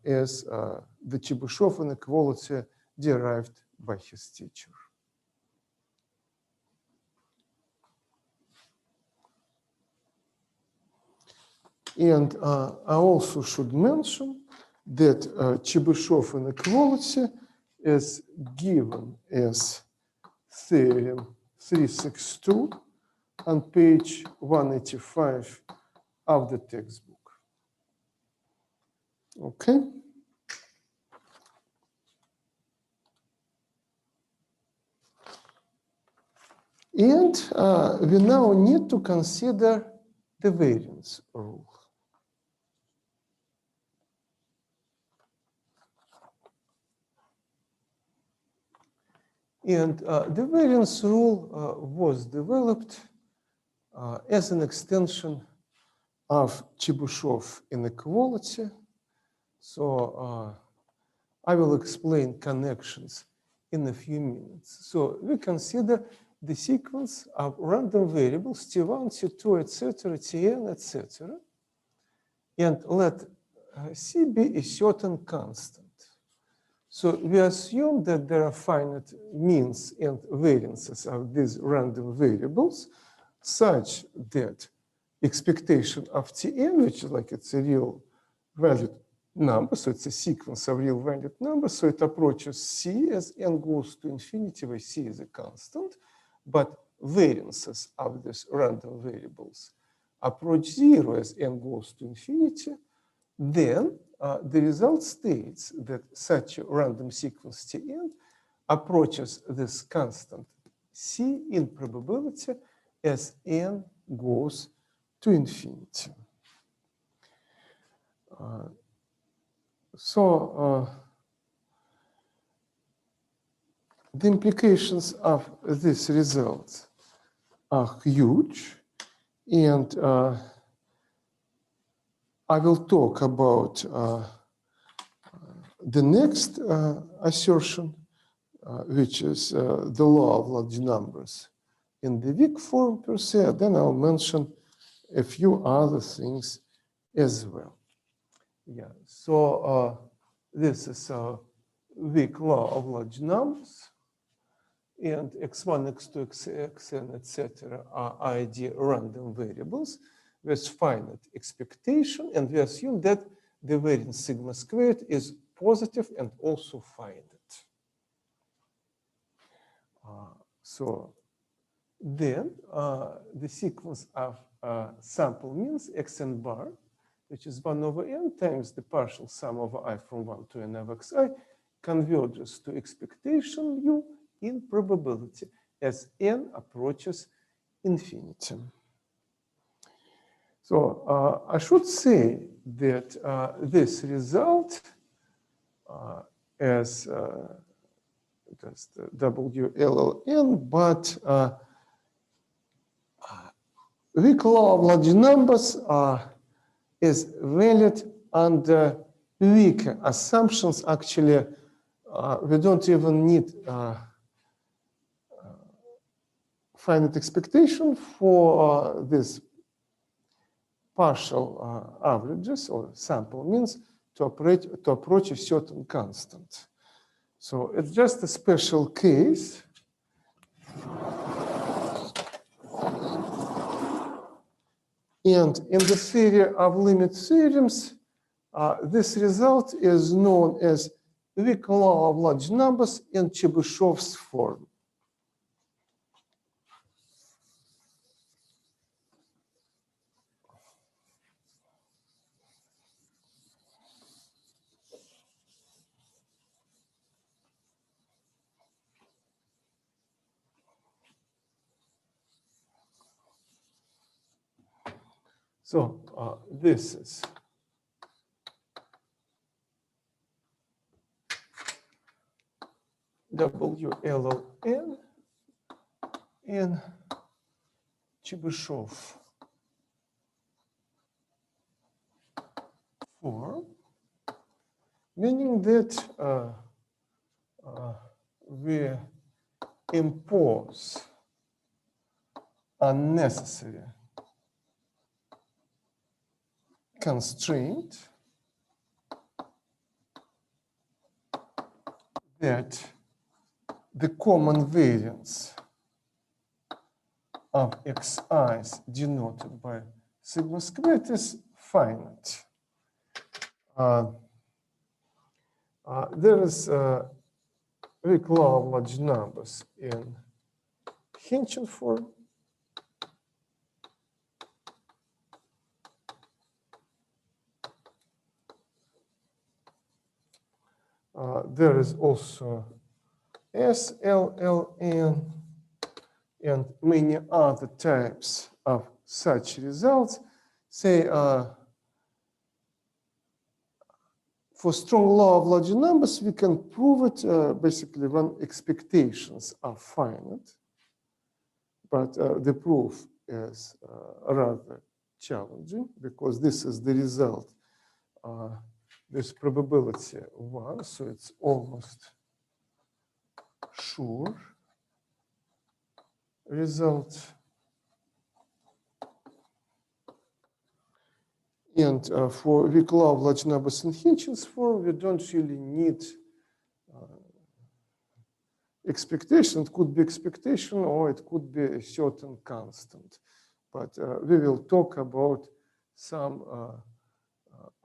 Speaker 1: is the Chebyshev inequality derived by his teacher. And I also should mention that Chebyshev inequality is given as theorem 362 on page 185 of the textbook. Okay. And we now need to consider the variance rule. And the variance rule was developed as an extension of Chebyshev inequality. So I will explain connections in a few minutes. So we consider the sequence of random variables T1, T2, etc., Tn, etc. And let C be a certain constant. So we assume that there are finite means and variances of these random variables such that expectation of Tn, which is like it's a real valued number, so it's a sequence of real valued numbers, so it approaches C as n goes to infinity, where C is a constant, but variances of these random variables approach 0 as n goes to infinity, then the result states that such a random sequence Tn approaches this constant C in probability as n goes to infinity. The implications of this result are huge, and I will talk about the next assertion, which is the law of large numbers in the weak form per se. Then I'll mention a few other things as well. Yeah, so this is a weak law of large numbers, and x1, x2, xn, etc. are ID random variables with finite expectation, and we assume that the variance sigma squared is positive and also finite. So then the sequence of sample means xn bar, which is 1 over n times the partial sum over I from 1 to n of xi, converges to expectation u in probability as n approaches infinity. So I should say that this result as just WLLN, but weak law of large numbers is valid under weak assumptions. Actually, we don't even need finite expectation for this partial averages or sample means to approach a certain constant. So it's just a special case. And in the theory of limit theorems, this result is known as weak law of large numbers in Chebyshev's form. So this is WLLN in Chebyshev form, meaning that we impose unnecessary constraint that the common variance of xi's denoted by sigma squared is finite. There is a weak law of large numbers in Hinton form. There is also SLLN and many other types of such results. Say, for strong law of large numbers, we can prove it basically when expectations are finite, but the proof is rather challenging because this is the result. This probability 1, so it's almost sure result. And for weak law of large numbers in Hitchens form, we don't really need expectation. It could be expectation or it could be a certain constant. But we will talk about some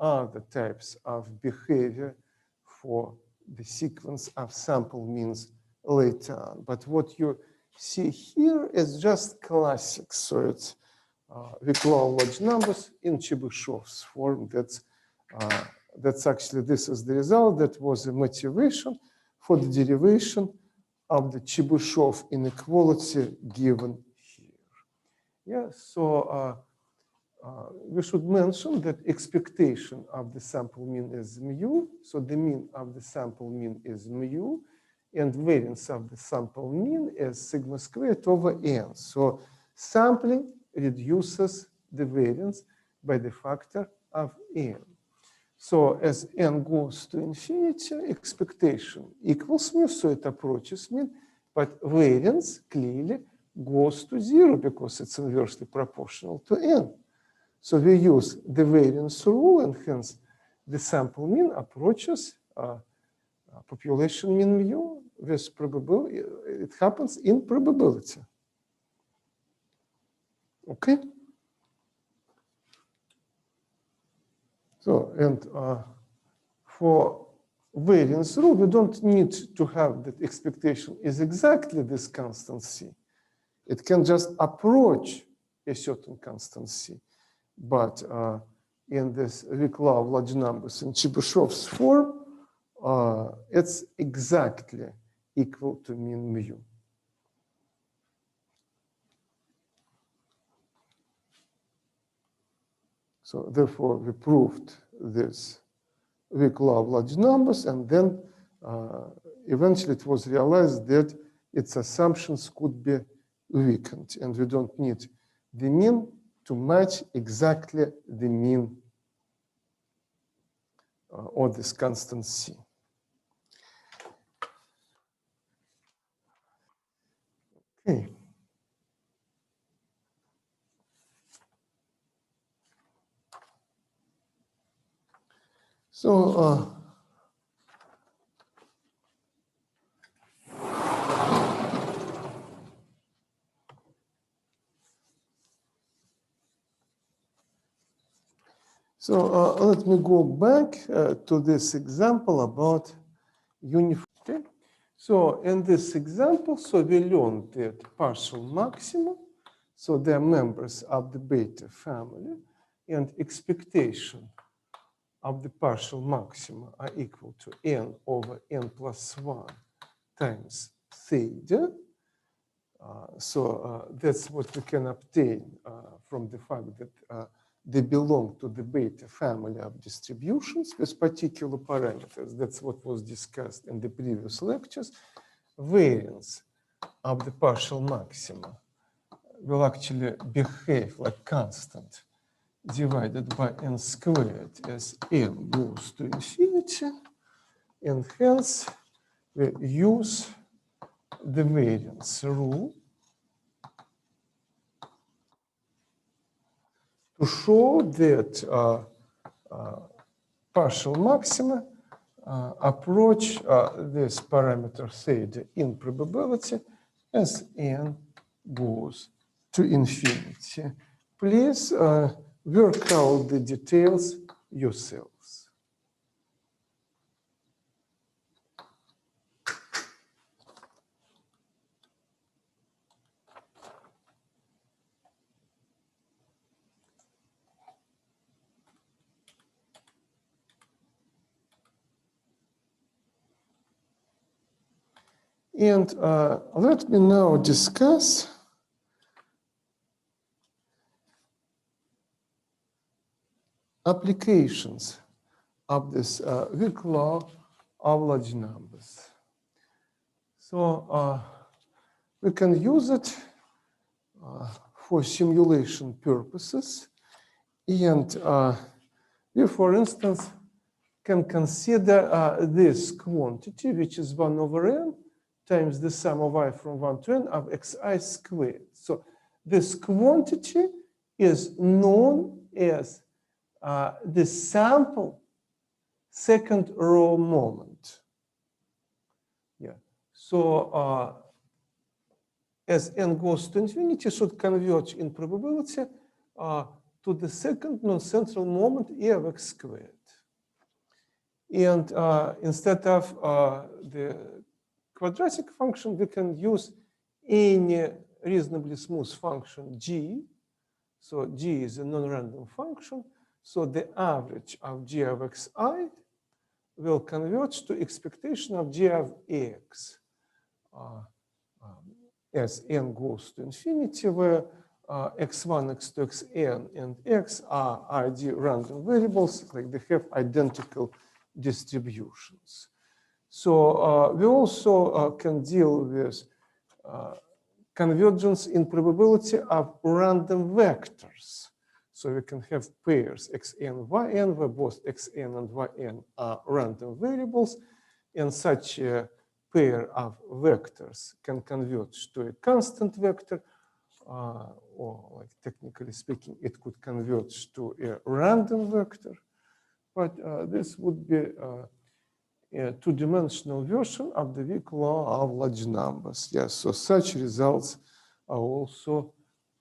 Speaker 1: other types of behavior for the sequence of sample means later on. But what you see here is just classic. So it's weak law of large numbers in Chebyshev's form. That's actually, this is the result. That was a motivation for the derivation of the Chebyshev inequality given here. Yeah, so we should mention that expectation of the sample mean is mu. So the mean of the sample mean is mu, and variance of the sample mean is sigma squared over n. So sampling reduces the variance by the factor of n. So as n goes to infinity, expectation equals mu, so it approaches mean, but variance clearly goes to 0 because it's inversely proportional to n. So we use the variance rule, and hence the sample mean approaches population mean mu with probability. It happens in probability. Okay. So, and for variance rule, we don't need to have that expectation is exactly this constant c. It can just approach a certain constant c. But in this weak law of large numbers in Chebyshev's form, it's exactly equal to mean mu. So therefore, we proved this weak law of large numbers, and then eventually it was realized that its assumptions could be weakened, and we don't need the mean to match exactly the mean or this constant c. Okay. So let me go back to this example about uniformity. So in this example, so we learned that partial maximum, so they're members of the beta family, and expectation of the partial maxima are equal to n over n plus 1 times theta. So that's what we can obtain from the fact that they belong to the beta family of distributions with particular parameters. That's what was discussed in the previous lectures. Variance of the partial maxima will actually behave like constant divided by n squared as n goes to infinity. And hence, we use the variance rule to show that partial maxima approach this parameter theta in probability as n goes to infinity. Please work out the details yourselves. And let me now discuss applications of this weak law of large numbers. So we can use it for simulation purposes. And we, for instance, can consider this quantity, which is 1 over n times the sum of I from 1 to n of xi squared. So this quantity is known as the sample second row moment. Yeah. So as n goes to infinity, should converge in probability to the second non-central moment e of x squared. And instead of the quadratic function, we can use any reasonably smooth function g. So g is a non-random function. So the average of g of xi will converge to expectation of g of x as n goes to infinity, where x1, x2, xn, and x are ID random variables, like they have identical distributions. So we also can deal with convergence in probability of random vectors. So we can have pairs xn, yn, where both xn and yn are random variables, and such a pair of vectors can converge to a constant vector, or like technically speaking, it could converge to a random vector. But this would be a two-dimensional version of the weak law of large numbers. Yes, so such results are also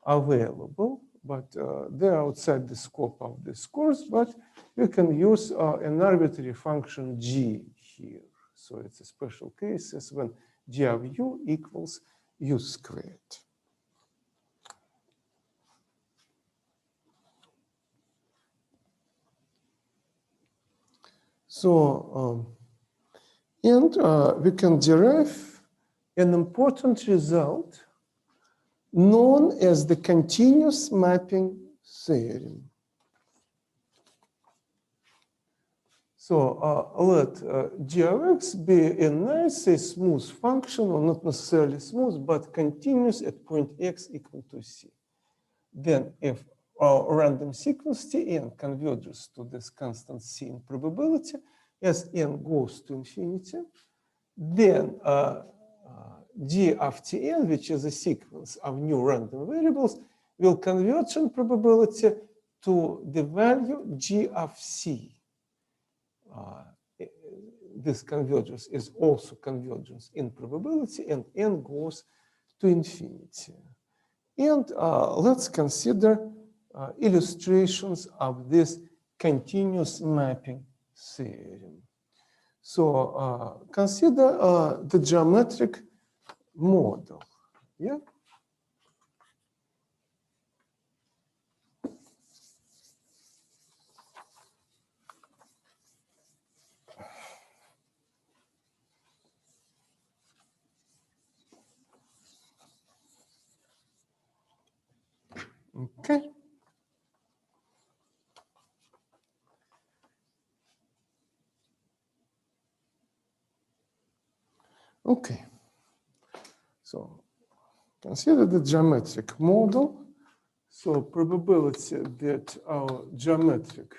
Speaker 1: available, but they're outside the scope of this course, but we can use an arbitrary function g here. So it's a special cases when g of u equals u squared. So, we can derive an important result known as the continuous mapping theorem. So let g of x be a nice, smooth function, or not necessarily smooth, but continuous at point x equal to c. Then if our random sequence Tn converges to this constant c in probability, as n goes to infinity, then d of Tn, which is a sequence of new random variables, will converge in probability to the value g of c. This convergence is also convergence in probability, and n goes to infinity. And let's consider illustrations of this continuous mapping theorem. So consider the geometric model. Yeah. Okay. Okay. So consider the geometric model. So probability that our geometric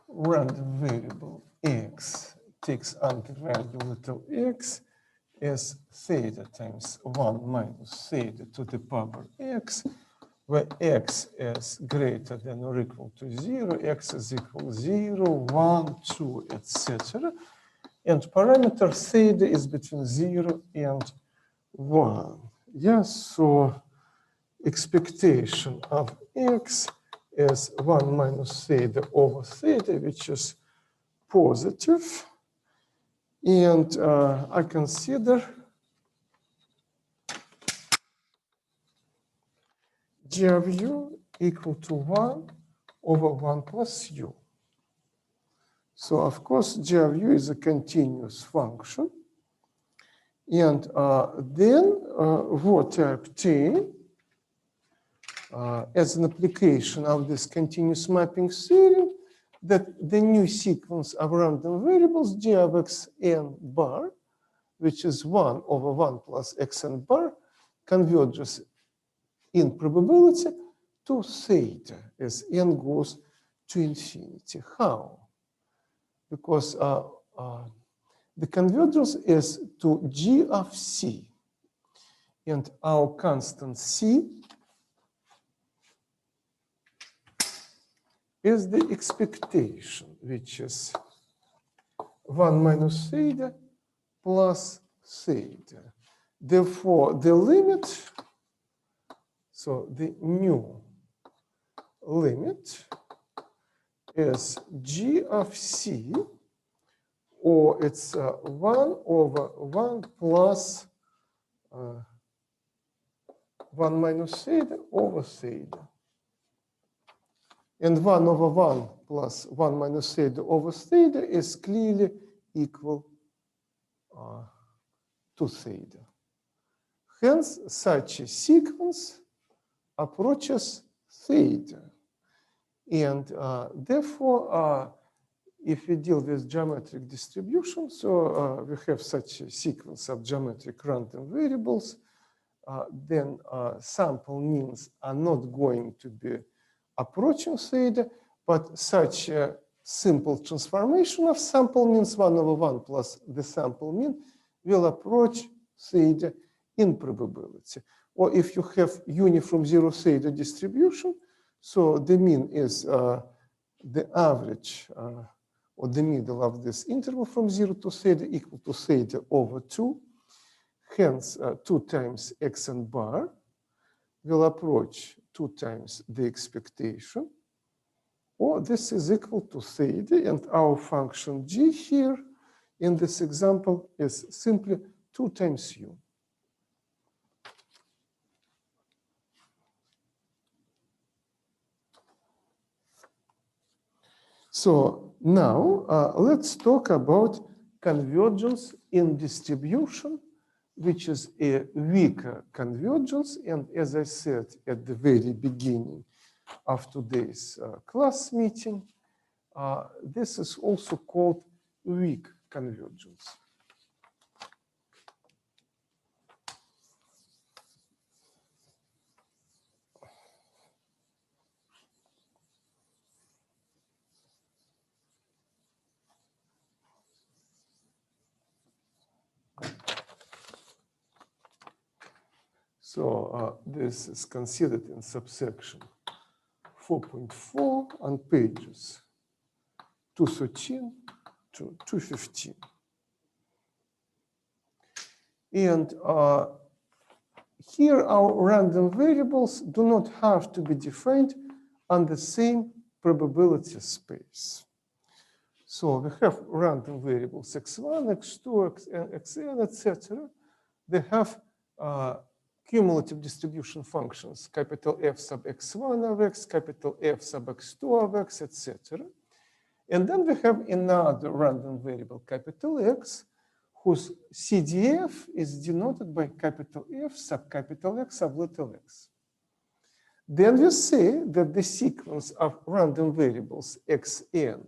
Speaker 1: random variable x takes under value little x is theta times 1 minus theta to the power x, where x is greater than or equal to 0, x is equal to 0, 1, 2, etc. And parameter theta is between 0 and 1. Yes, so expectation of x is 1 minus theta over theta, which is positive. And I consider g of u equal to 1 over 1 plus u. So, of course, g of u is a continuous function. And then what I obtain as an application of this continuous mapping theorem, that the new sequence of random variables g of x n bar, which is 1 over 1 plus x n bar, converges in probability to theta as n goes to infinity. How? Because the convergence is to g of c, and our constant c is the expectation, which is 1 minus theta plus theta. Therefore, the limit, so the new limit is g of c, or it's 1 over 1 plus 1 minus theta over theta. And 1 over 1 plus 1 minus theta over theta is clearly equal to theta. Hence, such a sequence approaches theta. And therefore, if we deal with geometric distribution, so we have such a sequence of geometric random variables, then sample means are not going to be approaching theta, but such a simple transformation of sample means 1/1 plus the sample mean will approach theta in probability. Or if you have uniform zero theta distribution, so the mean is the average or the middle of this interval from 0 to theta equal to theta over 2. Hence, 2 times xn bar will approach 2 times the expectation. Or this is equal to theta, and our function g here in this example is simply 2 times u. So now let's talk about convergence in distribution, which is a weaker convergence. And as I said at the very beginning of today's class meeting, this is also called weak convergence. So this is considered in subsection 4.4 on pages 213 to 215. And here our random variables do not have to be defined on the same probability space. So we have random variables x1, x2, xn, etc. They have cumulative distribution functions, capital F sub x1 of x, capital F sub x2 of x, etc. And then we have another random variable, capital X, whose CDF is denoted by capital F sub capital X of little x. Then we say that the sequence of random variables xn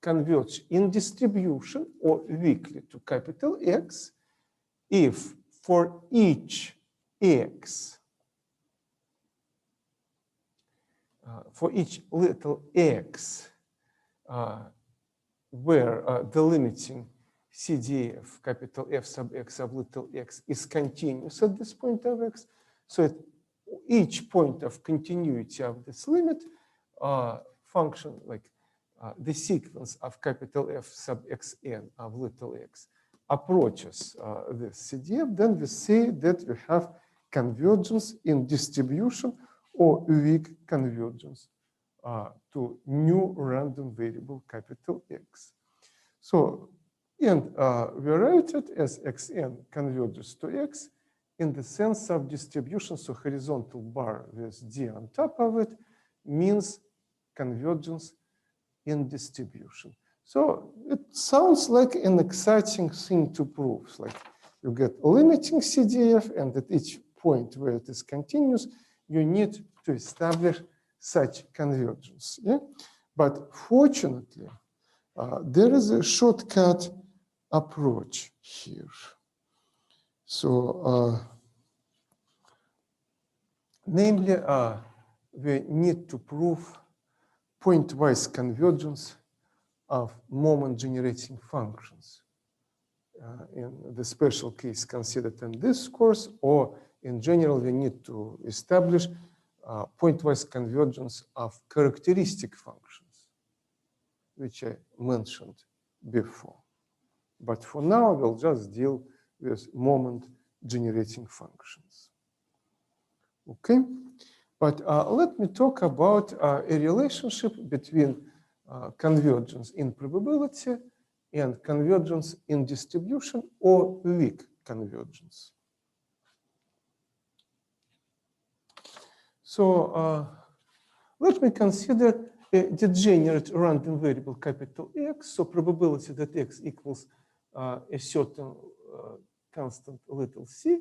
Speaker 1: converge in distribution or weakly to capital X if for each x, for each little x, where the limiting CDF, capital F sub x of little x, is continuous at this point of x. So at each point of continuity of this limit, function like the sequence of capital F sub xn of little x approaches this CDF, then we say that we have convergence in distribution or weak convergence to new random variable capital X. So, and we write it as xn converges to x in the sense of distribution. So horizontal bar with d on top of it means convergence in distribution. So it sounds like an exciting thing to prove. Like you get limiting CDF, and at each point where it is continuous, you need to establish such convergence. Yeah? But fortunately, there is a shortcut approach here. So, namely, we need to prove pointwise convergence of moment-generating functions in the special case considered in this course, or in general, we need to establish pointwise convergence of characteristic functions, which I mentioned before. But for now, we'll just deal with moment-generating functions. Okay? But let me talk about a relationship between convergence in probability and convergence in distribution or weak convergence. So let me consider a degenerate random variable capital X. So probability that X equals a certain constant little c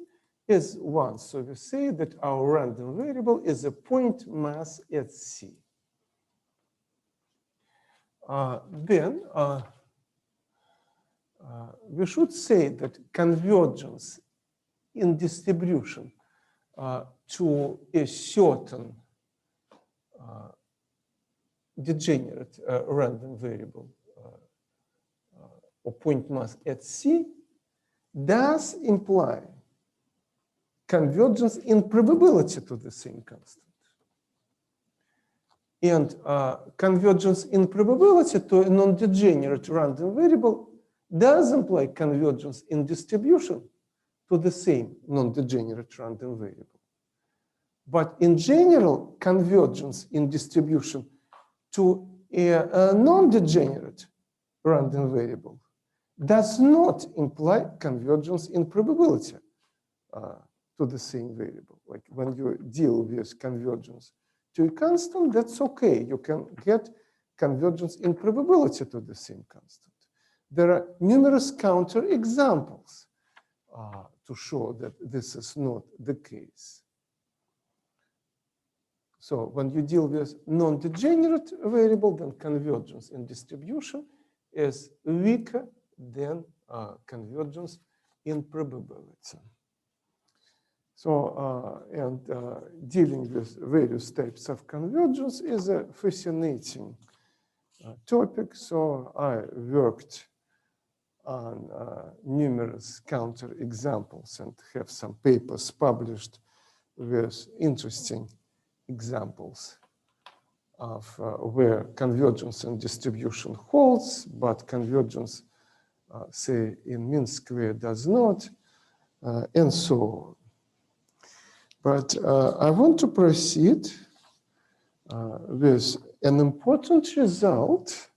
Speaker 1: is 1. So we say that our random variable is a point mass at C. Then we should say that convergence in distribution to a certain degenerate random variable or point mass at C does imply convergence in probability to the same constant. And convergence in probability to a non-degenerate random variable does imply convergence in distribution to the same non-degenerate random variable. But in general, convergence in distribution to a non-degenerate random variable does not imply convergence in probability to the same variable. Like when you deal with convergence to a constant, that's okay. You can get convergence in probability to the same constant. There are numerous counterexamples to show that this is not the case. So when you deal with non-degenerate variable, then convergence in distribution is weaker than convergence in probability. So, dealing with various types of convergence is a fascinating topic. So I worked on numerous counterexamples and have some papers published with interesting examples of where convergence and distribution holds, but convergence, say, in mean square does not, and so on. But I want to proceed with an important result,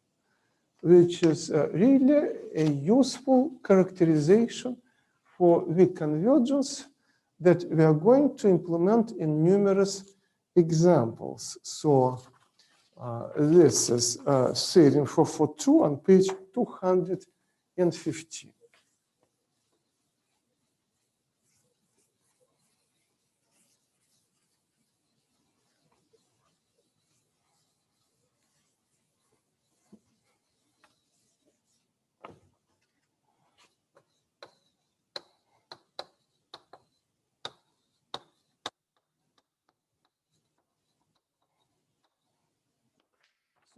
Speaker 1: which is really a useful characterization for weak convergence that we are going to implement in numerous examples. So this is theorem 442 on page 215.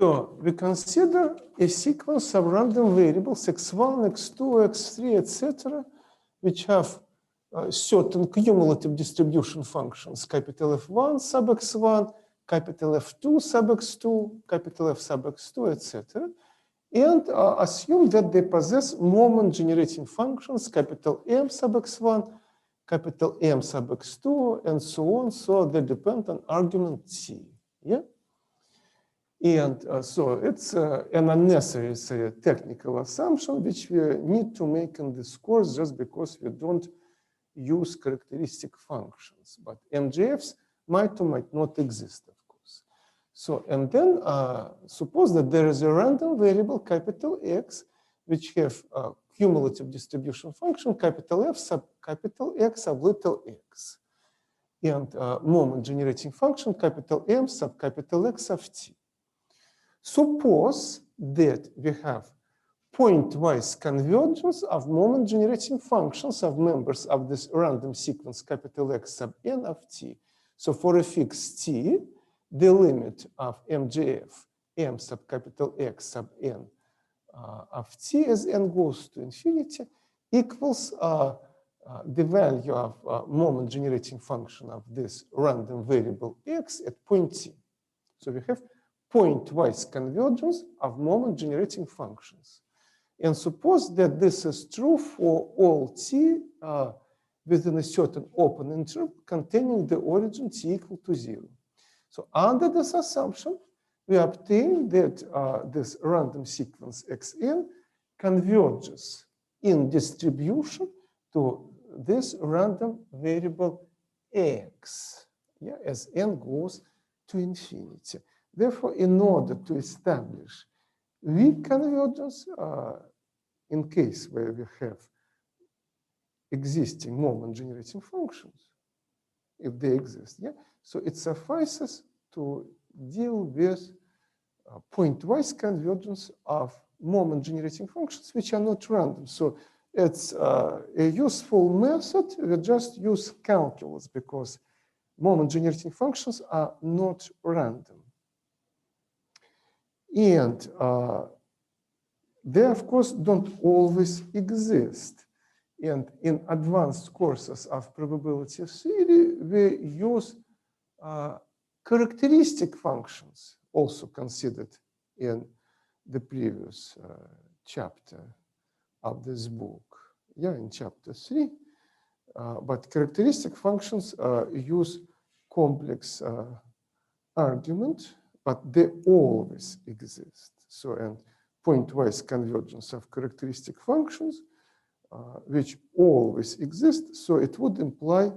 Speaker 1: So we consider a sequence of random variables x1, x2, x3, etc., which have certain cumulative distribution functions, capital F1 sub x1, capital F2 sub x2, capital F sub x2, etc., and assume that they possess moment-generating functions, capital M sub x1, capital M sub x2, and so on. So they depend on argument T. Yeah. And so it's an unnecessary technical assumption which we need to make in this course just because we don't use characteristic functions. But MGFs might or might not exist, of course. So, and then suppose that there is a random variable capital X which have a cumulative distribution function capital F sub capital X sub little x. And moment generating function capital M sub capital X of T. Suppose that we have pointwise convergence of moment-generating functions of members of this random sequence capital X sub n of T. So for a fixed T, the limit of MGF M sub capital X sub n of T as n goes to infinity equals the value of moment-generating function of this random variable X at point T. So we have pointwise convergence of moment-generating functions. And suppose that this is true for all T within a certain open interval containing the origin T equal to 0. So under this assumption, we obtain that this random sequence Xn converges in distribution to this random variable X, yeah, as n goes to infinity. Therefore, in order to establish weak convergence, in case where we have existing moment generating functions, if they exist. Yeah, so it suffices to deal with pointwise convergence of moment generating functions which are not random. So it's a useful method. We just use calculus because moment generating functions are not random. And they, of course, don't always exist. And in advanced courses of probability theory, we use characteristic functions, also considered in the previous chapter of this book. Yeah, in chapter 3. But characteristic functions use complex argument, but they always exist. So, and pointwise convergence of characteristic functions, which always exist. So it would imply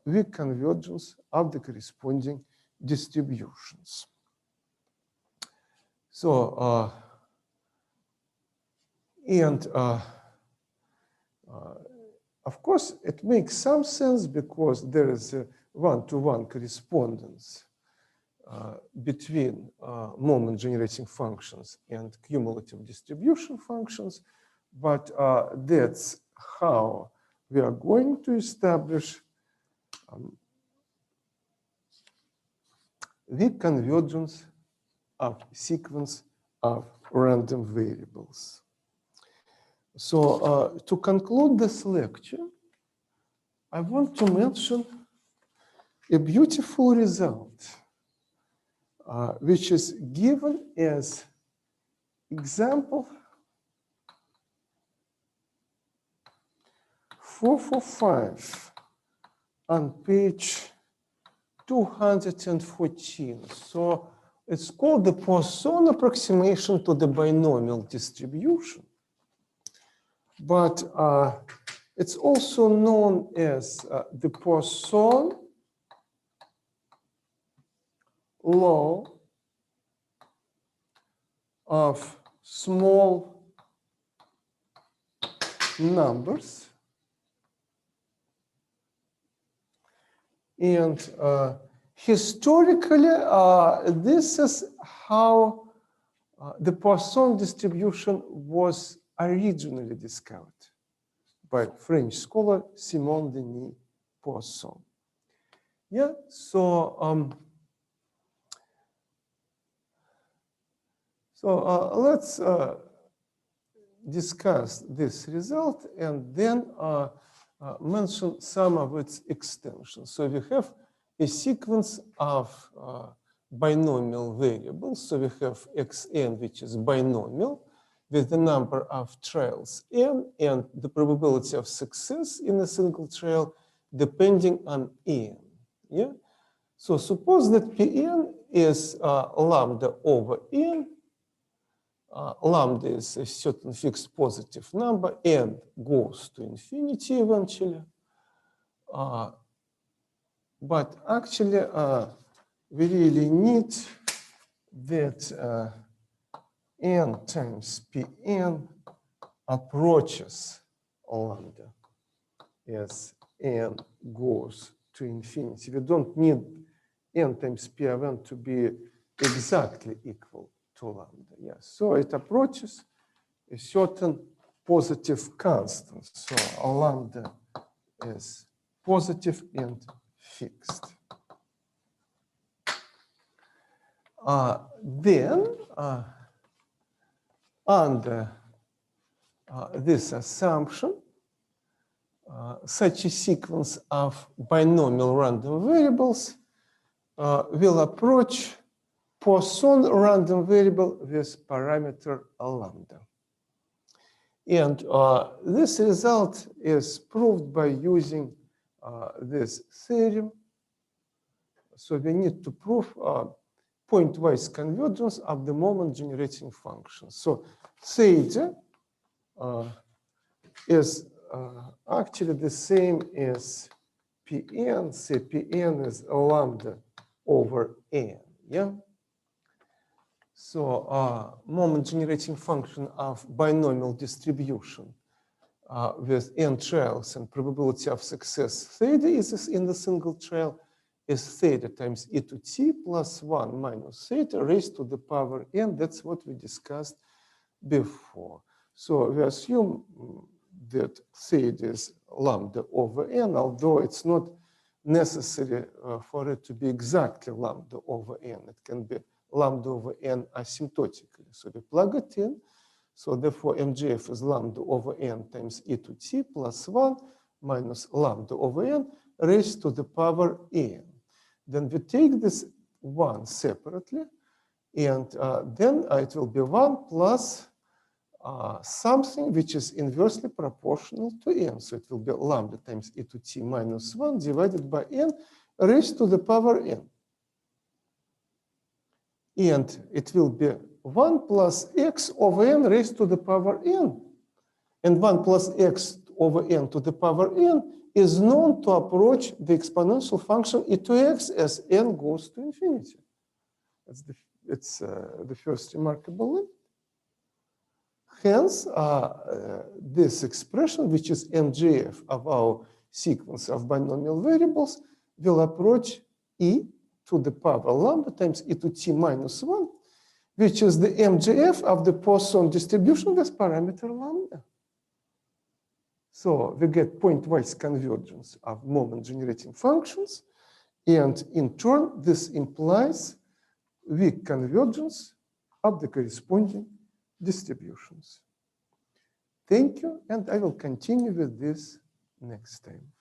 Speaker 1: weak convergence of the corresponding distributions. So, of course, it makes some sense because there is a one-to-one correspondence between moment generating functions and cumulative distribution functions, but that's how we are going to establish the convergence of sequence of random variables. So to conclude this lecture, I want to mention a beautiful result which is given as example 445 on page 214. So it's called the Poisson approximation to the binomial distribution. But it's also known as the Poisson law of small numbers. And historically, this is how the Poisson distribution was originally discovered by French scholar Simon Denis Poisson. Yeah, so let's discuss this result and then mention some of its extensions. So we have a sequence of binomial variables. So we have xn, which is binomial, with the number of trials n and the probability of success in a single trial depending on n. Yeah. So suppose that Pn is lambda over n. Lambda is a certain fixed positive number, n goes to infinity eventually. But actually, we really need that n times Pn approaches lambda as n goes to infinity. We don't need n times P of n to be exactly equal to lambda. Yes, so it approaches a certain positive constant. So lambda is positive and fixed. Then, under this assumption, such a sequence of binomial random variables will approach Poisson random variable with parameter lambda. And this result is proved by using this theorem. So we need to prove pointwise convergence of the moment generating function. So theta is actually the same as Pn. Say Pn is lambda over n. Yeah. So moment generating function of binomial distribution with n trials and probability of success theta is in the single trial is theta times e to t plus 1 minus theta raised to the power n. That's what we discussed before. So we assume that theta is lambda over n, although it's not necessary for it to be exactly lambda over n. It can be lambda over n asymptotically. So we plug it in. So therefore, MGF is lambda over n times e to t plus 1 minus lambda over n raised to the power n. Then we take this 1 separately, and then it will be 1 plus something which is inversely proportional to n. So it will be lambda times e to t minus 1 divided by n raised to the power n. And it will be 1 plus x over n raised to the power n. And 1 plus x over n to the power n is known to approach the exponential function e to x as n goes to infinity. It's the first remarkable limit. Hence, this expression, which is MGF of our sequence of binomial variables, will approach e to the power lambda times e to t minus 1, which is the MGF of the Poisson distribution with parameter lambda. So we get pointwise convergence of moment-generating functions, and in turn, this implies weak convergence of the corresponding distributions. Thank you, and I will continue with this next time.